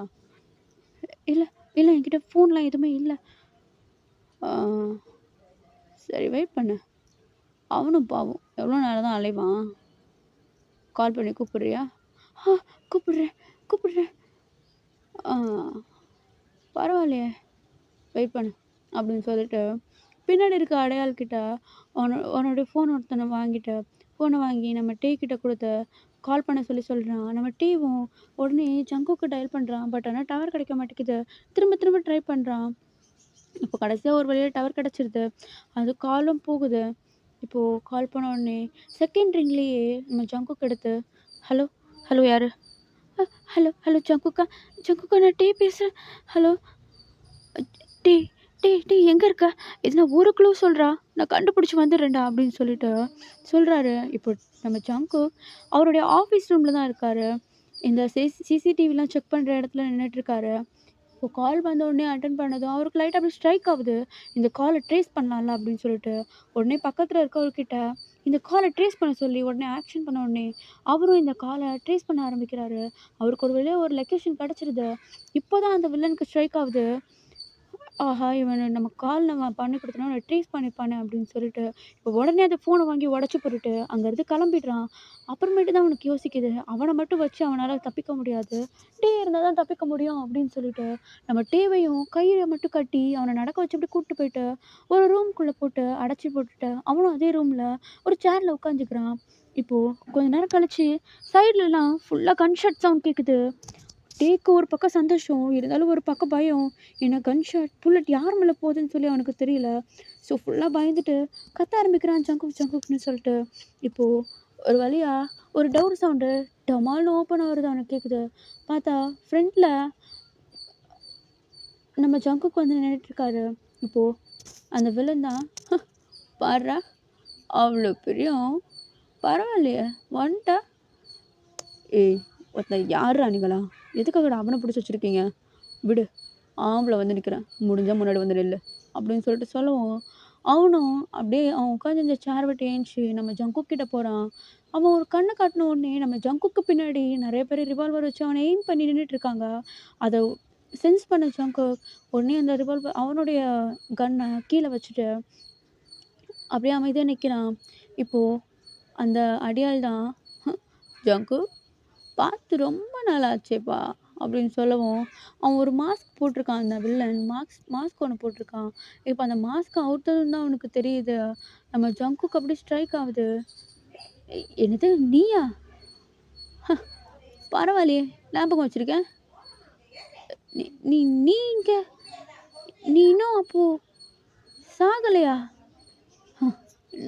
"இல்ல, இல்ல என்கிட்ட ஃபோன்லாம் எதுவுமே இல்ல." "ஆ, சரி வெயிட் பண்ணு. அவனும் பாவம் எவ்வளோ நேரம் தான் அலைவான்? கால் பண்ணி கூப்பிடுறியா?" "ஆ, கூப்பிடுறேன், கூப்பிடுறேன்." "ஆ, பரவாயில்லையே, வெயிட் பண்ணு." அப்படின்னு சொல்லிட்டு பின்னாடி இருக்க அடையாள் கிட்ட உன்னோட ஃபோன் ஒருத்தனை வாங்கிட்டு, ஃபோனை வாங்கி நம்ம டீ கிட்ட குடுத்து கால் பண்ண சொல்றான். நம்ம டீவும் உடனே ஜங்குக்கு டயல் பண்றான். பட் ஆனா டவர் கிடைக்க மாட்டேங்குது. திரும்ப திரும்ப ட்ரை பண்றான். இப்போ கடைசியா ஒரு வழியா டவர் கிடைச்சிருது. அது காலும் போகுது. இப்போ கால் பண்ண உடனே செகண்ட் ரிங்லயே நம்ம ஜங்குக்கு எடுத்து, "ஹலோ, ஹலோ யாரு? ஹலோ, ஹலோ ஜங்குக்கா, ஜங்குக்கா நான் டீ பேசுறேன். ஹலோ, டேய், டேய், டேய் எங்க இருக்க? இதுல ஒரு க்ளூ சொல்றா. நான் கண்டுபிடிச்சு வந்துடுறேன்டா." அப்படின்னு சொல்லிட்டு சொல்றாரு. இப்போ நம்ம ஜங்கு அவருடைய ஆஃபீஸ் ரூம்ல தான் இருக்காரு. இந்த சிசிடிவிலாம் செக் பண்ற இடத்துல நின்னுட்டுருக்காரு. இப்போ கால் வந்த உடனே அட்டெண்ட் பண்ணதும் அவருக்கு லைட்டா அப்படியே ஸ்ட்ரைக் ஆகுது. இந்த கால ட்ரேஸ் பண்ணலாம்ல அப்படின்னு சொல்லிட்டு. உடனே பக்கத்துல இருக்கவர்கிட்ட, இந்த காலை ட்ரேஸ் பண்ண சொல்லி உடனே ஆக்ஷன் பண்ண உடனே அவரும் இந்த காலை ட்ரேஸ் பண்ண ஆரம்பிக்கிறாரு. அவருக்கு ஒரு வழியா ஒரு லொக்கேஷன் கிடச்சிருது. இப்போ தான் அந்த வில்லனுக்கு ஸ்ட்ரைக் ஆகுது. ஆஹா! இவன நம்ம கால் நம்ம பண்ணி குடுத்தோம்னா இவன ட்ரேஸ் பண்ணிப்பானே அப்படின்னு சொல்லிட்டு, இப்போ உடனே அந்த ஃபோன வாங்கி உடைச்சு போட்டுட்டு, அங்கருந்து கிளம்பிடுறான். அப்புறமேட்டு தான் அவனுக்கு யோசிக்குது. அவன மட்டும் வச்சு அவனால தப்பிக்க முடியாது. டே இருந்தா தான் தப்பிக்க முடியும் அப்படின்னு சொல்லிட்டு, நம்ம டேவையும் கயிற மட்டும் கட்டி, அவன நடக்க வச்சு அப்படியே கூட்டு போயிட்டு, ஒரு ரூம்குள்ள போட்டு அடைச்சு போட்டுட்டு, அவனும் அதே ரூம்ல ஒரு சேர்ல உட்காந்துக்கிறான். இப்போ கொஞ்ச நேரம் கழிச்சு, சைட்லலாம் ஃபுல்லா கன் ஷாட் சவுண்ட் கேட்குது. டேக்கு ஒரு பக்கம் சந்தோஷம், இருந்தாலும் ஒரு பக்கம் பயம். ஏன்னா கன்ஷாட், புல்லட் யார் மேலே போகுதுன்னு சொல்லி அவனுக்கு தெரியல. ஸோ ஃபுல்லாக பயந்துட்டு கத்த ஆரம்பிக்கிறான் ஜங்குக் ஜங்குக்னு சொல்லிட்டு. இப்போது ஒரு வழியா ஒரு டோர் சவுண்டு டமால்னு ஓப்பன் ஆகுறது அவனுக்கு கேட்குது. பார்த்தா ஃப்ரண்ட்டில் நம்ம ஜங்குக் வந்து நின்றுட்டுருக்காரு. இப்போது அந்த வில்லன் தான், பாடுறா அவ்வளோ பிரியம், பரவாயில்லையே வந்துட்டா. ஏய் ஒருத்தன் யாருடா நீங்களா, எதுக்காகடா அவனை பிடிச்சி வச்சுருக்கீங்க, விடு, ஆம்பளை வந்து நிற்கிறேன், முடிஞ்சால் முன்னாடி வந்து நில்லு அப்படின்னு சொல்லிட்டு சொல்லவும், அவனும் அப்படியே அவன் உட்காந்துருந்த சேர் விட்டு ஏஞ்சி நம்ம ஜங்குக் கிட்ட போகிறான். அவன் ஒரு கண்ணை காட்டின உடனே நம்ம ஜங்குக்கு பின்னாடி நிறைய பேர் ரிவால்வர் வச்சு அவனை எய்ம் பண்ணி நின்றுட்டு இருக்காங்க. அதை சென்ஸ் பண்ண ஜங்குக் உடனே அந்த ரிவால்வர் அவனுடைய கன்னை கீழே வச்சுட்டு அப்படியே அமைதியாக நிற்கிறான். இப்போது அந்த அடியாள் தான், ஜங்குக் பார்த்து ரொம்ப நாள் ஆச்சேப்பா அப்படின்னு சொல்லவும், அவன் ஒரு மாஸ்க் போட்டிருக்கான். அந்த வில்லன் மாஸ்க் ஒன்று போட்டிருக்கான். இப்போ அந்த மாஸ்க் அவுத்ததுன்னு தான் அவனுக்கு தெரியுது. நம்ம ஜங்குக்கு அப்படி ஸ்ட்ரைக் ஆகுது. என்னது நீயா, பரவாயில்லையே ஞாபகம் வச்சுருக்கேன். நீ நீ நீ இங்கே, நீ இன்னும் அப்போது சாகலையா?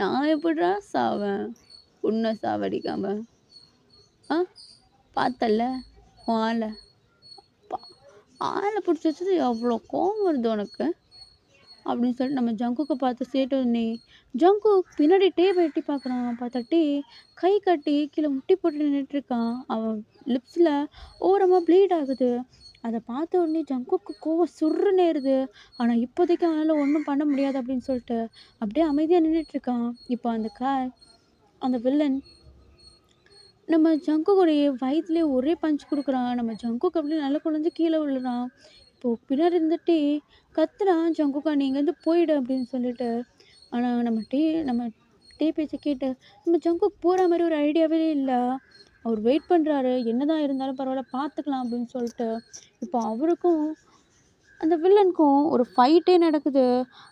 நான் எப்படிடா சாவேன் உன்னை சாவடிக்காம? ஆ பார்த்தல்ல உன் ஆளை பிடிச்சி வச்சது எவ்வளோ கோவம் வருது உனக்கு அப்படின்னு சொல்லிட்டு நம்ம ஜங்குக்கை பார்த்து சேட்டோன்னே ஜங்குக் பின்னாடி டேவை எட்டி பார்க்குறான். பார்த்தா டே கை கட்டி கீழே முட்டி போட்டு நின்றுட்டுருக்கான். அவன் லிப்ஸில் ஓரமாக ப்ளீட் ஆகுது. அதை பார்த்த உடனே ஜங்குக்கு கோவம் சுருன்னு ஏறுது. ஆனால் இப்போதைக்கு அவனால் ஒன்றும் பண்ண முடியாது அப்படின்னு சொல்லிட்டு அப்படியே அமைதியாக நின்றுட்டுருக்கான். இப்போ அந்த வில்லன் நம்ம ஜங்குக்குடைய வயிற்றுலேயே ஒரே பஞ்ச் கொடுக்குறான். நம்ம ஜங்குக்கு அப்படியே நல்லா குழஞ்சு கீழே விழுறான். இப்போது பின்னாடி இருந்துட்டு கத்துறான், ஜங்குக்கா நீ இங்கேருந்து போயிடு அப்படின்னு சொல்லிட்டு. ஆனால் நம்ம டே பேச்சை கேட்டு நம்ம ஜங்குக் போகிற மாதிரி ஒரு ஐடியாவே இல்லை. அவர் வெயிட் பண்ணுறாரு, என்னதான் இருந்தாலும் பரவாயில்ல பார்த்துக்கலாம் அப்படின்னு சொல்லிட்டு. இப்போ அவருக்கும் அந்த வில்லனுக்கும் ஒரு ஃபைட்டே நடக்குது.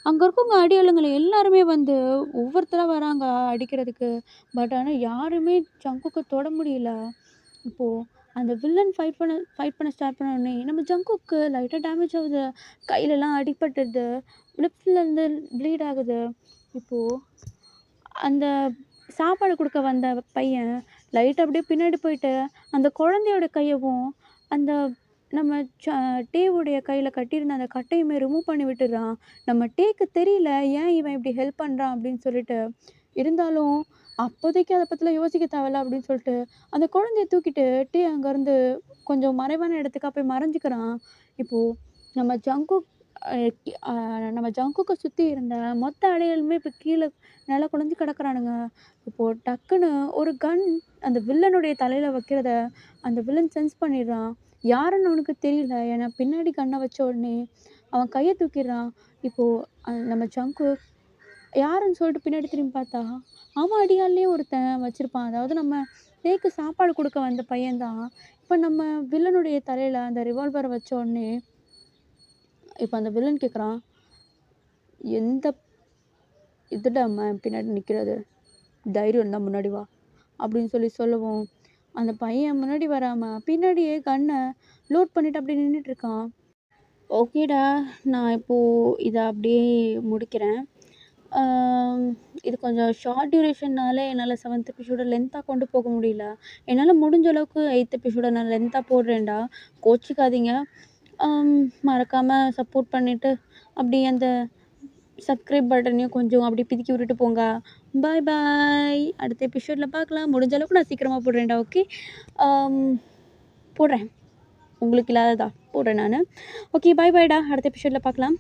அங்கே இருக்கவங்க அடியாளுங்களை எல்லாருமே வந்து ஒவ்வொருத்தராக வராங்க அடிக்கிறதுக்கு. பட் ஆனால் யாருமே ஜங்குக்கை தொட முடியல. இப்போது அந்த வில்லன் ஃபைட் பண்ண ஸ்டார்ட் பண்ண உடனே நம்ம ஜங்குக்கு லைட்டாக டேமேஜ் ஆகுது. கையிலலாம் அடிபட்டுடுது, லிப்ஸ்லேருந்து ப்ளீட் ஆகுது. இப்போது அந்த சாப்பாடு கொடுக்க வந்த பையன் லைட்டாக அப்படியே பின்னாடி போயிட்டு அந்த குழந்தையோட கையவும் அந்த நம்ம டேவுடைய கையில் கட்டியிருந்த அந்த கட்டையுமே ரிமூவ் பண்ணி விட்டுடுறான். நம்ம டேக்கு தெரியல ஏன் இவன் இப்படி ஹெல்ப் பண்ணுறான் அப்படின்னு சொல்லிட்டு. இருந்தாலும் அப்போதைக்கு அதை பற்றிலாம் யோசிக்க தேவையில்ல அப்படின்னு சொல்லிட்டு அந்த குழந்தைய தூக்கிட்டு டே அங்கேருந்து கொஞ்சம் மறைவான இடத்துக்கா போய் மறைஞ்சிக்கிறான். இப்போது நம்ம ஜங்குக் நம்ம ஜங்குக்கை சுற்றி இருந்த மொத்த அடையாளுமே இப்போ கீழே நல்லா குழஞ்சி கிடக்குறானுங்க. இப்போது டக்குன்னு ஒரு கன் அந்த வில்லனுடைய தலையில் வைக்கிறத அந்த வில்லன் சென்ஸ் பண்ணிடுறான். யாருன்னு அவனுக்கு தெரியல. ஏன்னா பின்னாடி கண்ணை வச்ச உடனே அவன் கையை தூக்கிடுறான். இப்போது நம்ம ஜங்குக் யாருன்னு சொல்லிட்டு பின்னாடி திரும்பி பார்த்தா அவன் அடியாலே ஒருத்தன் வச்சுருப்பான். அதாவது நம்ம டேக்கு சாப்பாடு கொடுக்க வந்த பையன்தான். இப்போ நம்ம வில்லனுடைய தலையில் அந்த ரிவால்வரை வச்ச உடனே இப்போ அந்த வில்லன் கேட்குறான், எந்த இதுடாம்மா பின்னாடி நிற்கிறது, தைரியம் இருந்தால் முன்னாடி வா அப்படின்னு சொல்லவும் அந்த பையன் முன்னாடி வராமல் பின்னாடியே கன்னை லோட் பண்ணிவிட்டு அப்படியே நின்றுட்டுருக்கான். ஓகேடா, நான் இப்போது இதை அப்படியே முடிக்கிறேன். இது கொஞ்சம் ஷார்ட் டியூரேஷன்னால என்னால் 7th எபிசோட லென்த்தாக கொண்டு போக முடியல. என்னால் முடிஞ்ச அளவுக்கு 8th எபிசோட நான் லென்த்தாக போடுறேன்டா, கோச்சிக்காதீங்க. மறக்காமல் சப்போர்ட் பண்ணிவிட்டு அப்படி அந்த சப்ஸ்கிரைப் பட்டனையும் கொஞ்சம் அப்படி பிதுக்கி விட்டுட்டு போங்க. பாய் பாய், அடுத்த எபிசோடில் பார்க்கலாம். முடிஞ்ச அளவுக்கு நான் சீக்கிரமாக போடுறேன்டா. ஓகே, போடுறேன், உங்களுக்கு இல்லாததா போடுறேன் நான். ஓகே பாய் பாய்டா, அடுத்த எபிசோடில் பார்க்கலாம்.